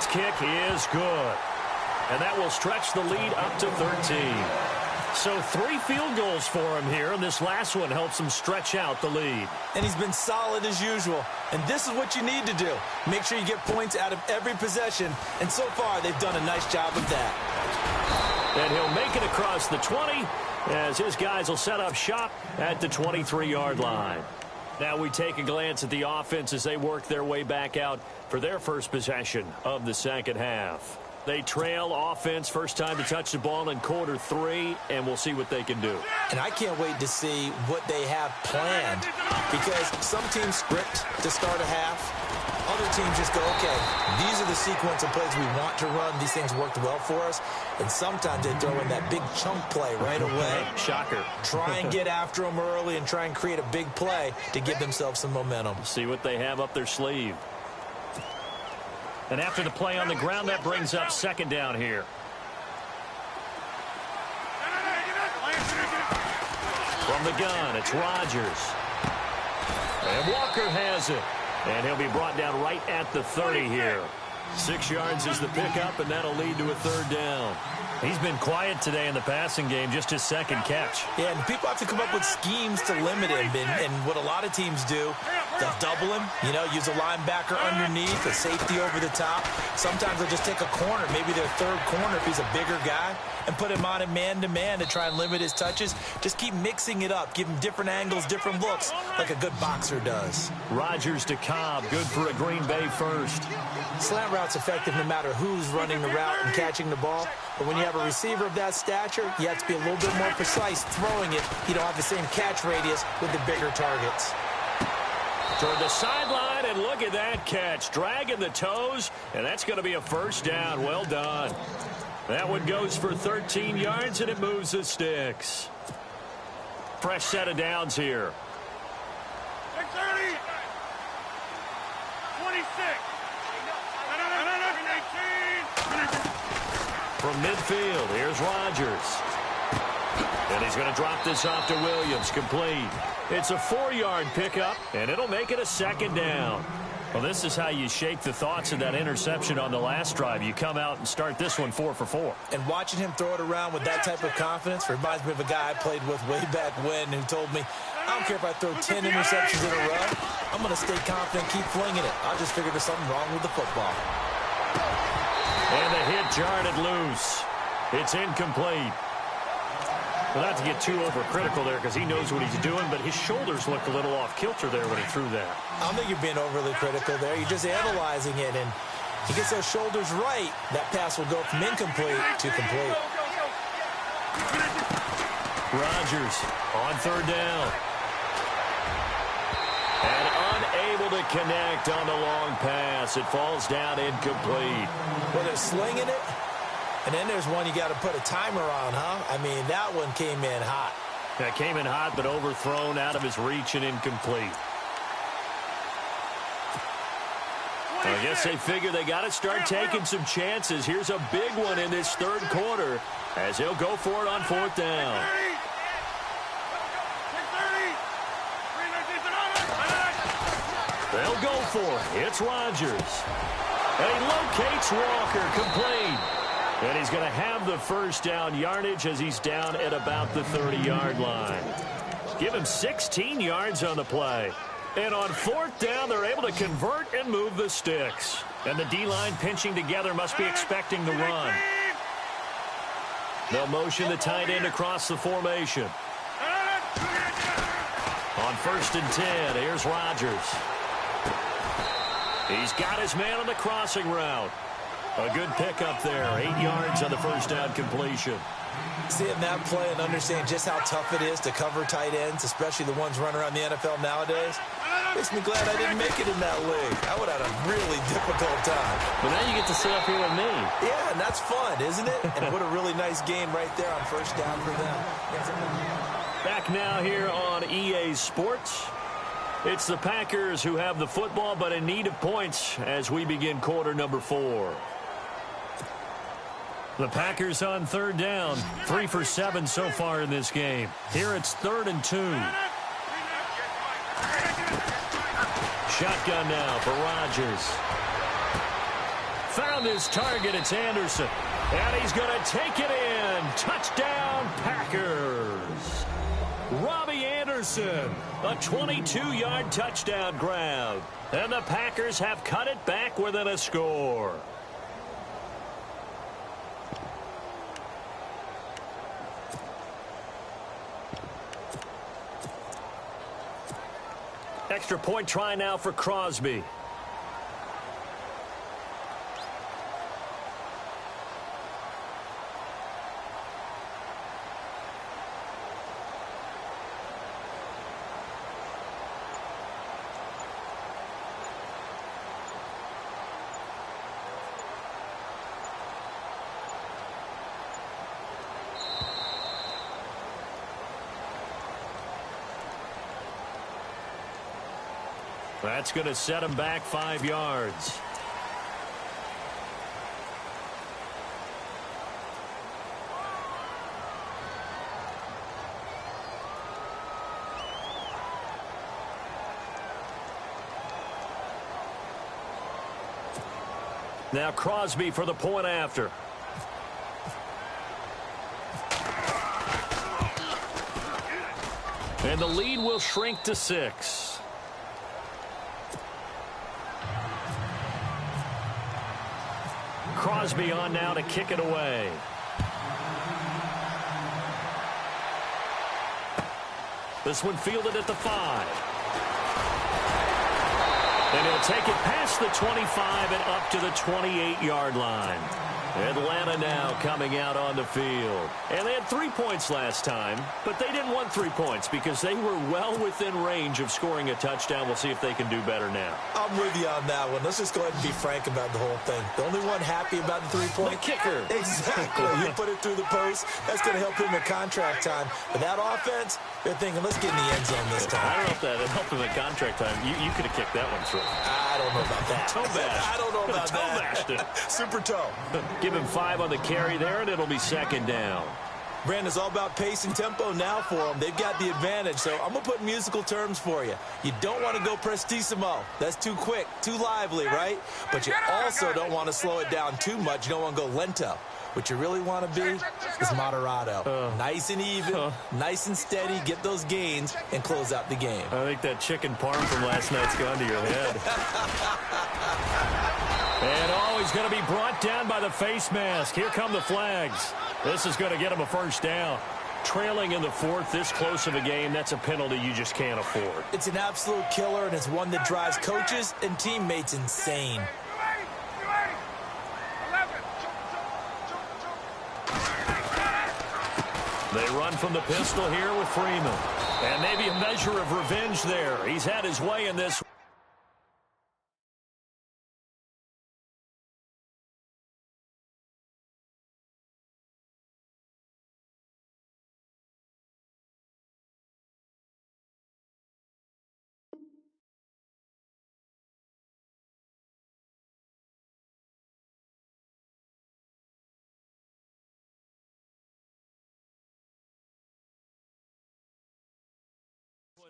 Kick is good. And that will stretch the lead up to 13. So 3 field goals for him here, and this last one helps him stretch out the lead. And he's been solid as usual. And this is what you need to do. Make sure you get points out of every possession. And so far, they've done a nice job of that. And he'll make it across the 20 as his guys will set up shop at the 23-yard line. Now we take a glance at the offense as they work their way back out for their first possession of the second half. They trail offense first time to touch the ball in quarter 3, and we'll see what they can do. And I can't wait to see what they have planned, because some teams script to start a half. Other teams just go, okay, these are the sequence of plays we want to run. These things worked well for us. And sometimes they throw in that big chunk play right away. Shocker. Try and get after them early and try and create a big play to give themselves some momentum. See what they have up their sleeve. And after the play on the ground, that brings up second down here. From the gun, it's Rodgers. And Walker has it. And he'll be brought down right at the 30 here. 6 yards is the pickup, and that'll lead to a third down. He's been quiet today in the passing game, just his second catch. Yeah, and people have to come up with schemes to limit him. And what a lot of teams do, they'll double him, use a linebacker underneath, a safety over the top. Sometimes they'll just take a corner, maybe their third corner if he's a bigger guy, and put him on a man-to-man to try and limit his touches. Just keep mixing it up, give him different angles, different looks, like a good boxer does. Rodgers to Cobb, good for a Green Bay first. Slant route's effective no matter who's running the route and catching the ball. But when you have a receiver of that stature, you have to be a little bit more precise throwing it. You don't have the same catch radius with the bigger targets. Toward the sideline, and look at that catch. Dragging the toes, and that's going to be a first down. Well done. That one goes for 13 yards, and it moves the sticks. Fresh set of downs here. 30. 26. From midfield, here's Rodgers. And he's going to drop this off to Williams, complete. It's a 4-yard pickup, and it'll make it a second down. Well, this is how you shake the thoughts of that interception on the last drive. You come out and start this one 4 for 4. And watching him throw it around with that type of confidence reminds me of a guy I played with way back when who told me, I don't care if I throw 10 interceptions in a row. I'm going to stay confident, keep flinging it. I just figured there's something wrong with the football. And the hit jarred it loose. It's incomplete. Well, not to get too overcritical there because he knows what he's doing, but his shoulders looked a little off kilter there when he threw that. I don't think you're being overly critical there. You're just analyzing it, and he gets those shoulders right. That pass will go from incomplete to complete. Rodgers on third down. And unable to connect on the long pass. It falls down incomplete. Well, they're slinging it. And then there's one you got to put a timer on, huh? I mean, that one came in hot. That came in hot, but overthrown out of his reach and incomplete. I guess they figure they got to start taking some chances. Here's a big one in this third quarter as he'll go for it on fourth down. They'll go for it. It's Rodgers. And he locates Walker, complete. And he's going to have the first down yardage as he's down at about the 30-yard line. Give him 16 yards on the play. And on fourth down, they're able to convert and move the sticks. And the D-line pinching together must be expecting the run. They'll motion the tight end across the formation. On 1st and 10, here's Rodgers. He's got his man on the crossing route. A good pickup there. 8 yards on the first down completion. Seeing that play and understand just how tough it is to cover tight ends, especially the ones running around the NFL nowadays, makes me glad I didn't make it in that league. I would have had a really difficult time. But now you get to sit up here with me. Yeah, and that's fun, isn't it? And what a really nice game right there on first down for them. Back now here on EA Sports. It's the Packers who have the football, but in need of points as we begin quarter number 4. The Packers on third down, 3 for 7 so far in this game. Here it's 3rd and 2. Shotgun now for Rodgers. Found his target. It's Anderson. And he's going to take it in. Touchdown, Packers. Robbie Anderson, a 22-yard touchdown grab. And the Packers have cut it back within a score. Extra point try now for Crosby. That's going to set him back 5 yards. Now Crosby for the point after. And the lead will shrink to 6. Crosby on now to kick it away. This one fielded at the 5. And he'll take it past the 25 and up to the 28-yard line. Atlanta now coming out on the field. And they had 3 points last time, but they didn't want 3 points because they were well within range of scoring a touchdown. We'll see if they can do better now. I'm with you on that one. Let's just go ahead and be frank about the whole thing. The only one happy about the 3-point? The kicker. Exactly. You put it through the post. That's going to help him in contract time. But that offense, they're thinking, let's get in the end zone this time. I don't know if that would help him in contract time. You could have kicked that one through. I don't know about that. Toe bash. I don't know about toe that. bashed it. Super toe. Give him 5 on the carry there, and it'll be 2nd down. Brandon, it's all about pace and tempo now for them. They've got the advantage, so I'm going to put musical terms for you. You don't want to go prestissimo. That's too quick, too lively, right? But you also don't want to slow it down too much. You don't want to go lento. What you really want to be is moderato. Nice and even, nice and steady, get those gains, and close out the game. I think that chicken parm from last night's gone to your head. And he's going to be brought down by the face mask. Here come the flags. This is going to get him a 1st down. Trailing in the 4th, this close of a game, that's a penalty you just can't afford. It's an absolute killer, and it's one that drives coaches and teammates insane. They run from the pistol here with Freeman. And maybe a measure of revenge there. He's had his way in this.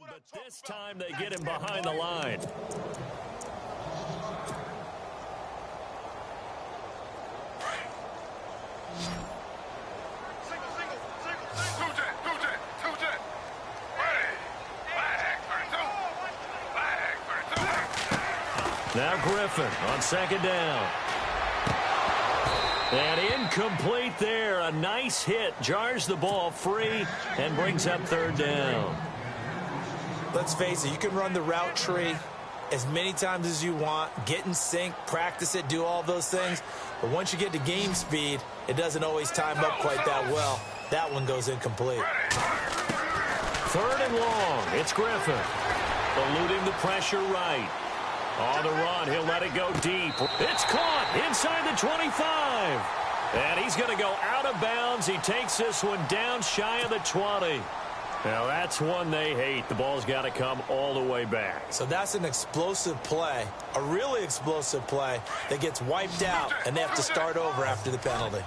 But this time they get him behind the line. Now Griffin on 2nd down. And incomplete there. A nice hit. Jars the ball free and brings up 3rd down. Let's face it, you can run the route tree as many times as you want, get in sync, practice it, do all those things. But once you get to game speed, it doesn't always time up quite that well. That one goes incomplete. 3rd and long. It's Griffin. Eluding the pressure right. On the run, he'll let it go deep. It's caught inside the 25. And he's going to go out of bounds. He takes this one down shy of the 20. Now, that's one they hate. The ball's got to come all the way back. So that's an explosive play, a really explosive play that gets wiped out, and they have to start over after the penalty.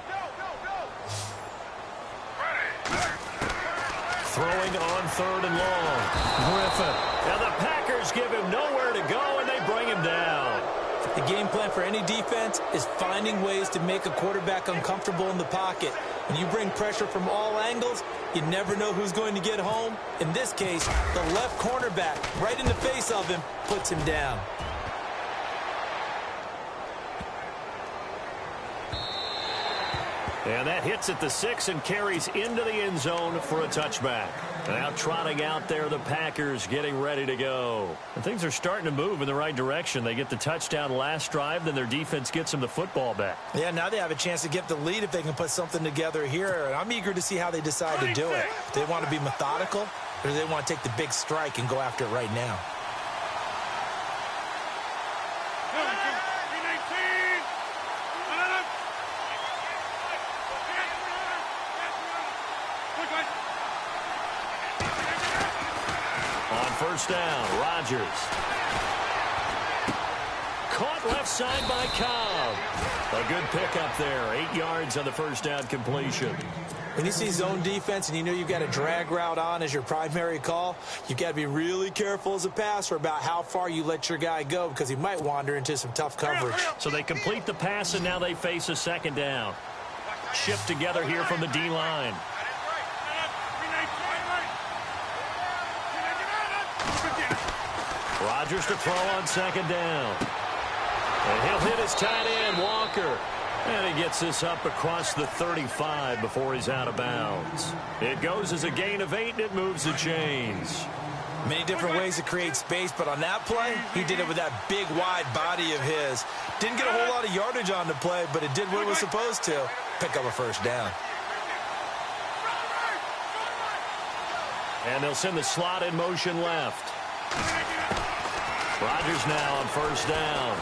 Throwing on 3rd and long. Griffin. Now, the Packers give him nowhere to go, and they bring him down. The game plan for any defense is finding ways to make a quarterback uncomfortable in the pocket. When you bring pressure from all angles, you never know who's going to get home. In this case, the left cornerback, right in the face of him, puts him down. And that hits at the 6 and carries into the end zone for a touchback. Now trotting out there, the Packers getting ready to go. And things are starting to move in the right direction. They get the touchdown last drive, then their defense gets them the football back. Yeah, now they have a chance to get the lead if they can put something together here. And I'm eager to see how they decide to do it. Do they want to be methodical, or do they want to take the big strike and go after it right now? First down, Rodgers. Caught left side by Cobb. A good pickup there. 8 yards on the first down completion. When you see zone defense and you know you've got a drag route on as your primary call, you've got to be really careful as a passer about how far you let your guy go because he might wander into some tough coverage. So they complete the pass, and now they face a second down. Shift together here from the D-line. Rodgers to throw on second down. And he'll hit his tight end, Walker. And he gets this up across the 35 before he's out of bounds. It goes as a gain of 8, and it moves the chains. Many different ways to create space, but on that play, he did it with that big, wide body of his. Didn't get a whole lot of yardage on the play, but it did what it was supposed to. Pick up a first down. And they'll send the slot in motion left. Rodgers now on first down.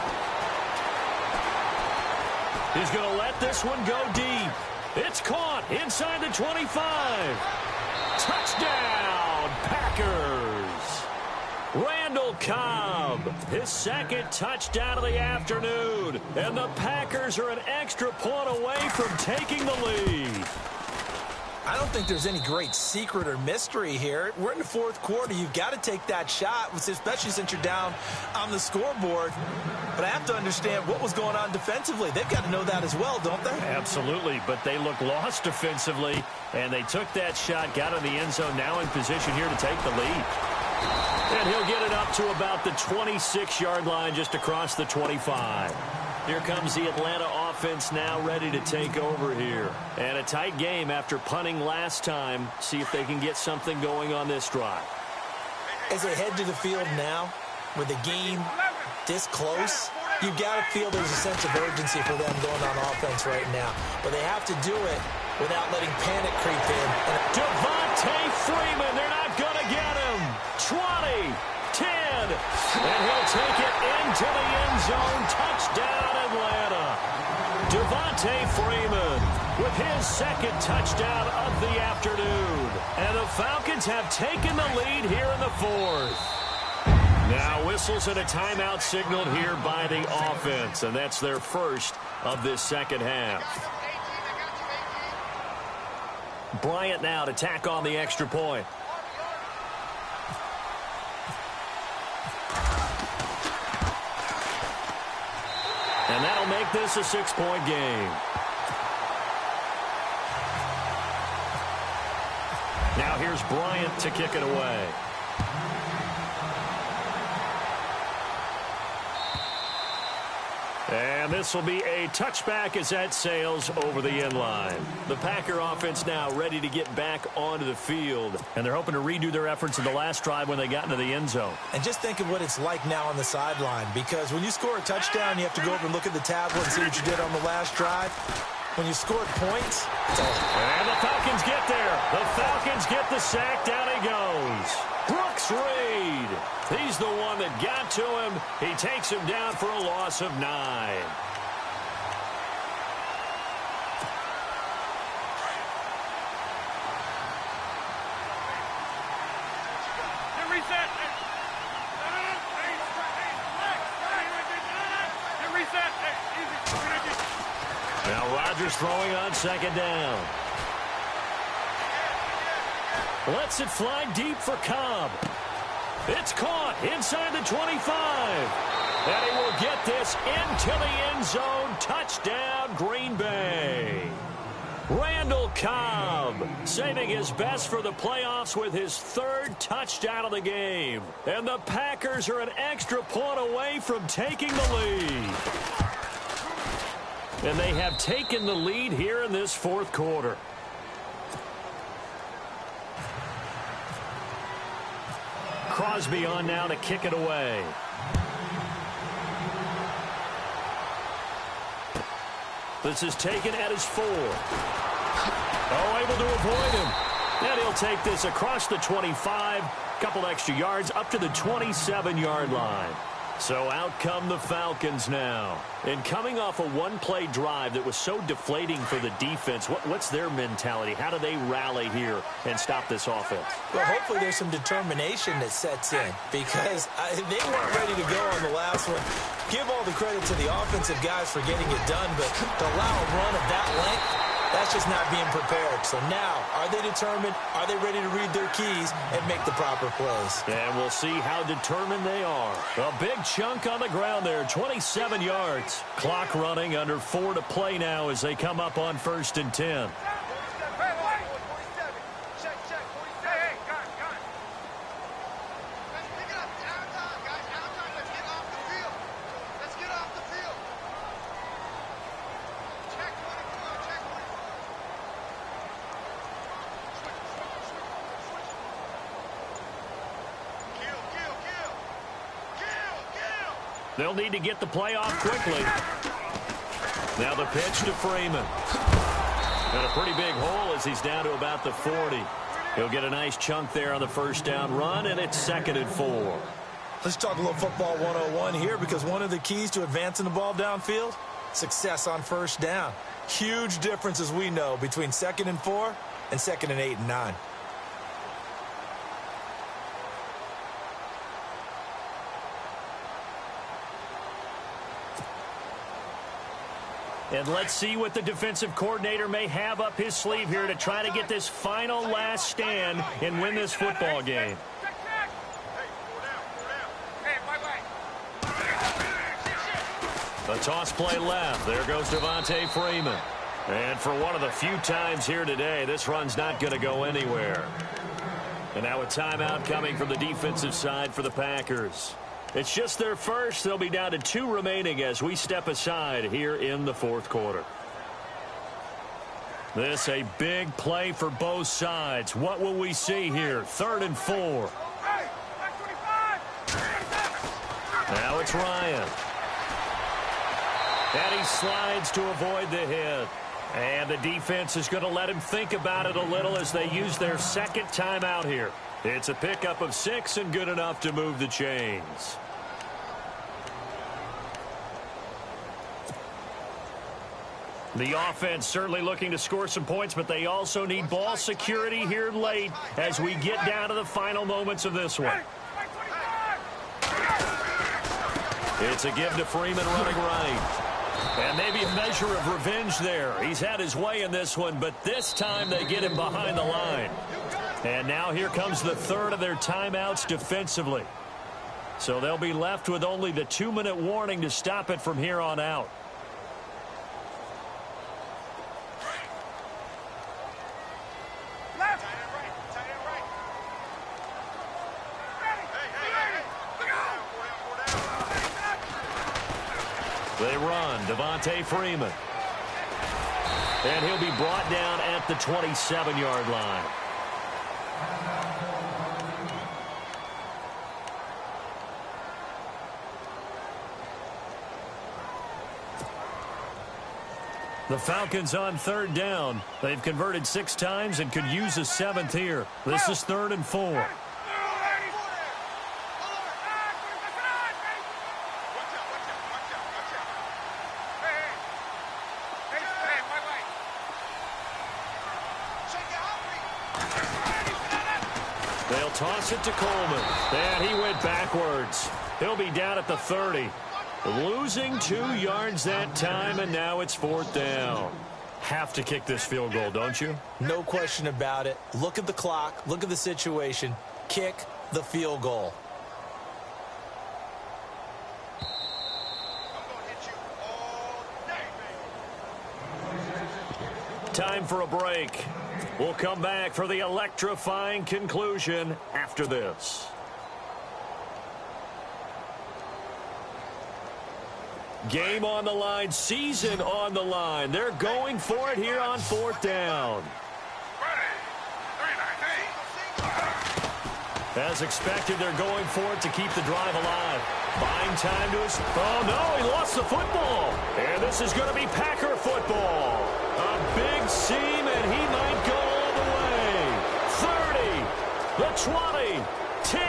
He's going to let this one go deep. It's caught inside the 25. Touchdown, Packers. Randall Cobb, his second touchdown of the afternoon. And the Packers are an extra point away from taking the lead. I don't think there's any great secret or mystery here. We're in the fourth quarter. You've got to take that shot, especially since you're down on the scoreboard. But I have to understand what was going on defensively. They've got to know that as well, don't they? Absolutely, but they look lost defensively, and they took that shot, got in the end zone, now in position here to take the lead. And he'll get it up to about the 26-yard line, just across the 25. Here comes the Atlanta offense now ready to take over here. And a tight game after punting last time. See if they can get something going on this drive. As they head to the field now, with the game this close, you've got to feel there's a sense of urgency for them going on offense right now. But they have to do it without letting panic creep in. Devontae Freeman, they're not going to get him. 20, 10, and he'll take it into the end zone. Touchdown, Atlanta. Devontae Freeman with his second touchdown of the afternoon. And the Falcons have taken the lead here in the fourth. Now whistles and a timeout signaled here by the offense, and that's their first of this second half. Bryant now to tack on the extra point. And that'll make this a 6-point game. Now here's Bryant to kick it away. And this will be a touchback as that sails over the end line. The Packer offense now ready to get back onto the field. And they're hoping to redo their efforts in the last drive when they got into the end zone. And just think of what it's like now on the sideline. Because when you score a touchdown, you have to go over and look at the tablet and see what you did on the last drive. When you scored points, it's all. And the Falcons get there. The Falcons get the sack. Down he goes. Brooks Reed. He's the one that got to him. He takes him down for a loss of 9. Reset. Now Rodgers throwing on second down. Lets it fly deep for Cobb. It's caught inside the 25. And he will get this into the end zone. Touchdown, Green Bay. Randall Cobb saving his best for the playoffs with his third touchdown of the game. And the Packers are an extra point away from taking the lead. And they have taken the lead here in this fourth quarter. Crosby on now to kick it away. This is taken at his 4. Oh, able to avoid him. And he'll take this across the 25. Couple extra yards up to the 27-yard line. So out come the Falcons now. And coming off a one-play drive that was so deflating for the defense, what's their mentality? How do they rally here and stop this offense? Well, hopefully there's some determination that sets in because they weren't ready to go on the last one. Give all the credit to the offensive guys for getting it done, but to allow a run of that length, that's just not being prepared. So now, are they determined? Are they ready to read their keys and make the proper plays? And we'll see how determined they are. A big chunk on the ground there, 27 yards. Clock running, under 4 to play now as they come up on 1st and 10. They'll need to get the play off quickly. Now the pitch to Freeman. And a pretty big hole as he's down to about the 40. He'll get a nice chunk there on the first down run, and it's 2nd and 4. Let's talk a little football 101 here because one of the keys to advancing the ball downfield, success on first down. Huge difference, as we know, between 2nd and 4 and 2nd and 8 and 9. And let's see what the defensive coordinator may have up his sleeve here to try to get this final last stand and win this football game. A toss play left. There goes Devontae Freeman. And for one of the few times here today, this run's not going to go anywhere. And now a timeout coming from the defensive side for the Packers. It's just their first. They'll be down to 2 remaining as we step aside here in the fourth quarter. This a big play for both sides. What will we see here? 3rd and 4. Now it's Ryan. And he slides to avoid the hit. And the defense is going to let him think about it a little as they use their second timeout here. It's a pickup of 6 and good enough to move the chains. The offense certainly looking to score some points, but they also need ball security here late as we get down to the final moments of this one. It's a give to Freeman running right. And maybe a measure of revenge there. He's had his way in this one, but this time they get him behind the line. And now here comes the 3rd of their timeouts defensively. So they'll be left with only the 2-minute warning to stop it from here on out. They run, Devontae Freeman. And he'll be brought down at the 27-yard line. The Falcons on 3rd down. They've converted 6 times and could use a 7th here. This is 3rd and 4. They'll toss it to Coleman. And he went backwards. He'll be down at the 30. Losing 2 yards that time, and now it's 4th down. Have to kick this field goal, don't you? No question about it. Look at the clock. Look at the situation. Kick the field goal. Time for a break. We'll come back for the electrifying conclusion after this. Game on the line, season on the line. They're going for it here on 4th down. As expected, they're going for it to keep the drive alive. Buying time to his... Oh, no, he lost the football. And this is going to be Packer football. A big seam, and he might go all the way. 30, the 20, 10.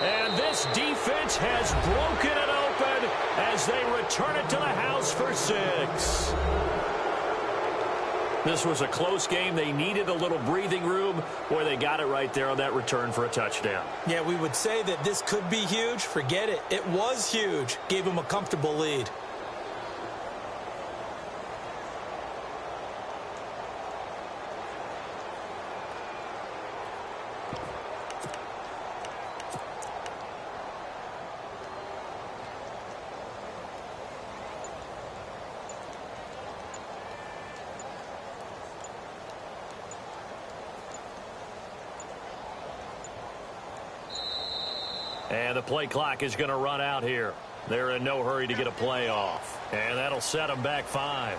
And this defense has broken it open as they return it to the house for 6. This was a close game. They needed a little breathing room. Boy, they got it right there on that return for a touchdown. Yeah, we would say that this could be huge. Forget it. It was huge. Gave them a comfortable lead. And the play clock is going to run out here. They're in no hurry to get a play off. And that'll set them back 5.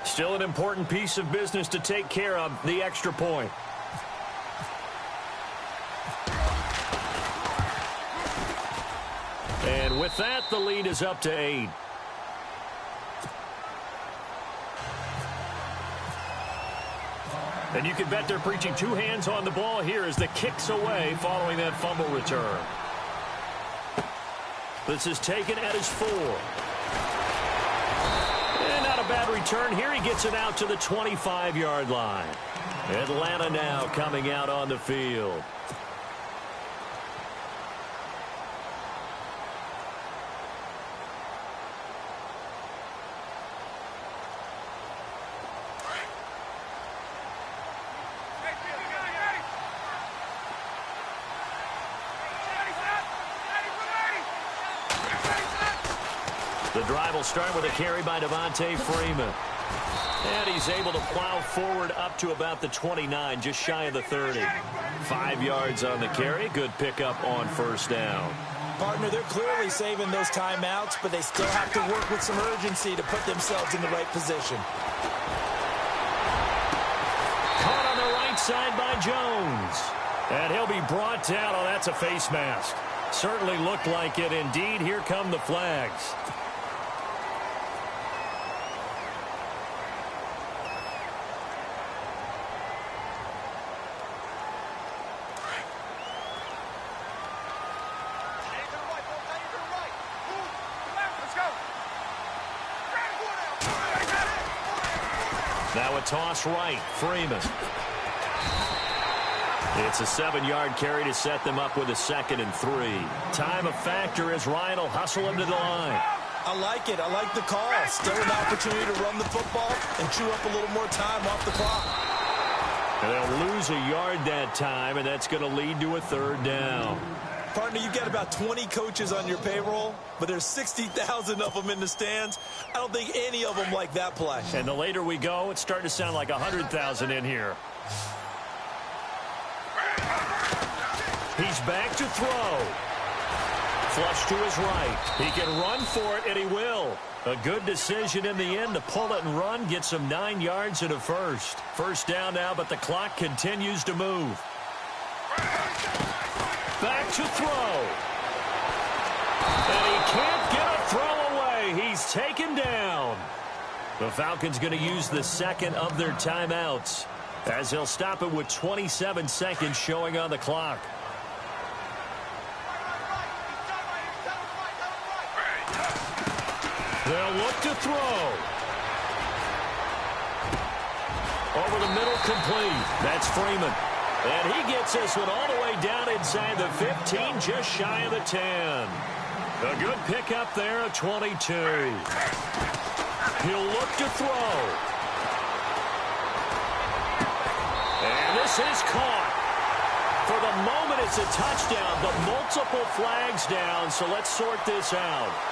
Still an important piece of business to take care of, the extra point. And with that, the lead is up to 8. And you can bet they're preaching 2 hands on the ball here as the kick's away following that fumble return. This is taken at his 4. And not a bad return here. He gets it out to the 25-yard line. Atlanta now coming out on the field. The drive will start with a carry by Devontae Freeman. And he's able to plow forward up to about the 29, just shy of the 30. 5 yards on the carry. Good pickup on 1st down. Partner, they're clearly saving those timeouts, but they still have to work with some urgency to put themselves in the right position. Caught on the right side by Jones. And he'll be brought down. Oh, that's a face mask. Certainly looked like it. Indeed, here come the flags. Now a toss right, Freeman. It's a 7-yard carry to set them up with a 2nd and 3. Time a factor as Ryan will hustle him to the line. I like it. I like the call. Still an opportunity to run the football and chew up a little more time off the clock. And they'll lose a yard that time, and that's going to lead to a 3rd down. Partner, you've got about 20 coaches on your payroll, but there's 60,000 of them in the stands. I don't think any of them like that play. And the later we go, it's starting to sound like 100,000 in here. He's back to throw. Flush to his right. He can run for it, and he will. A good decision in the end to pull it and run. Gets him 9 yards and a 1st. 1st down now, but the clock continues to move. Back to throw. And he can't get a throw away. He's taken down. The Falcons going to use the 2nd of their timeouts as they'll stop it with 27 seconds showing on the clock. They'll look to throw. Over the middle, complete. That's Freeman. And he gets this one all the way down inside the 15, just shy of the 10. A good pickup there at 22. He'll look to throw. And this is caught. For the moment, it's a touchdown, but multiple flags down, so let's sort this out.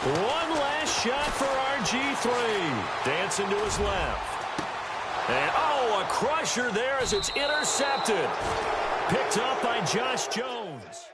One last shot for RG3. Dancing to his left. And, oh, a crusher there as it's intercepted. Picked up by Josh Jones.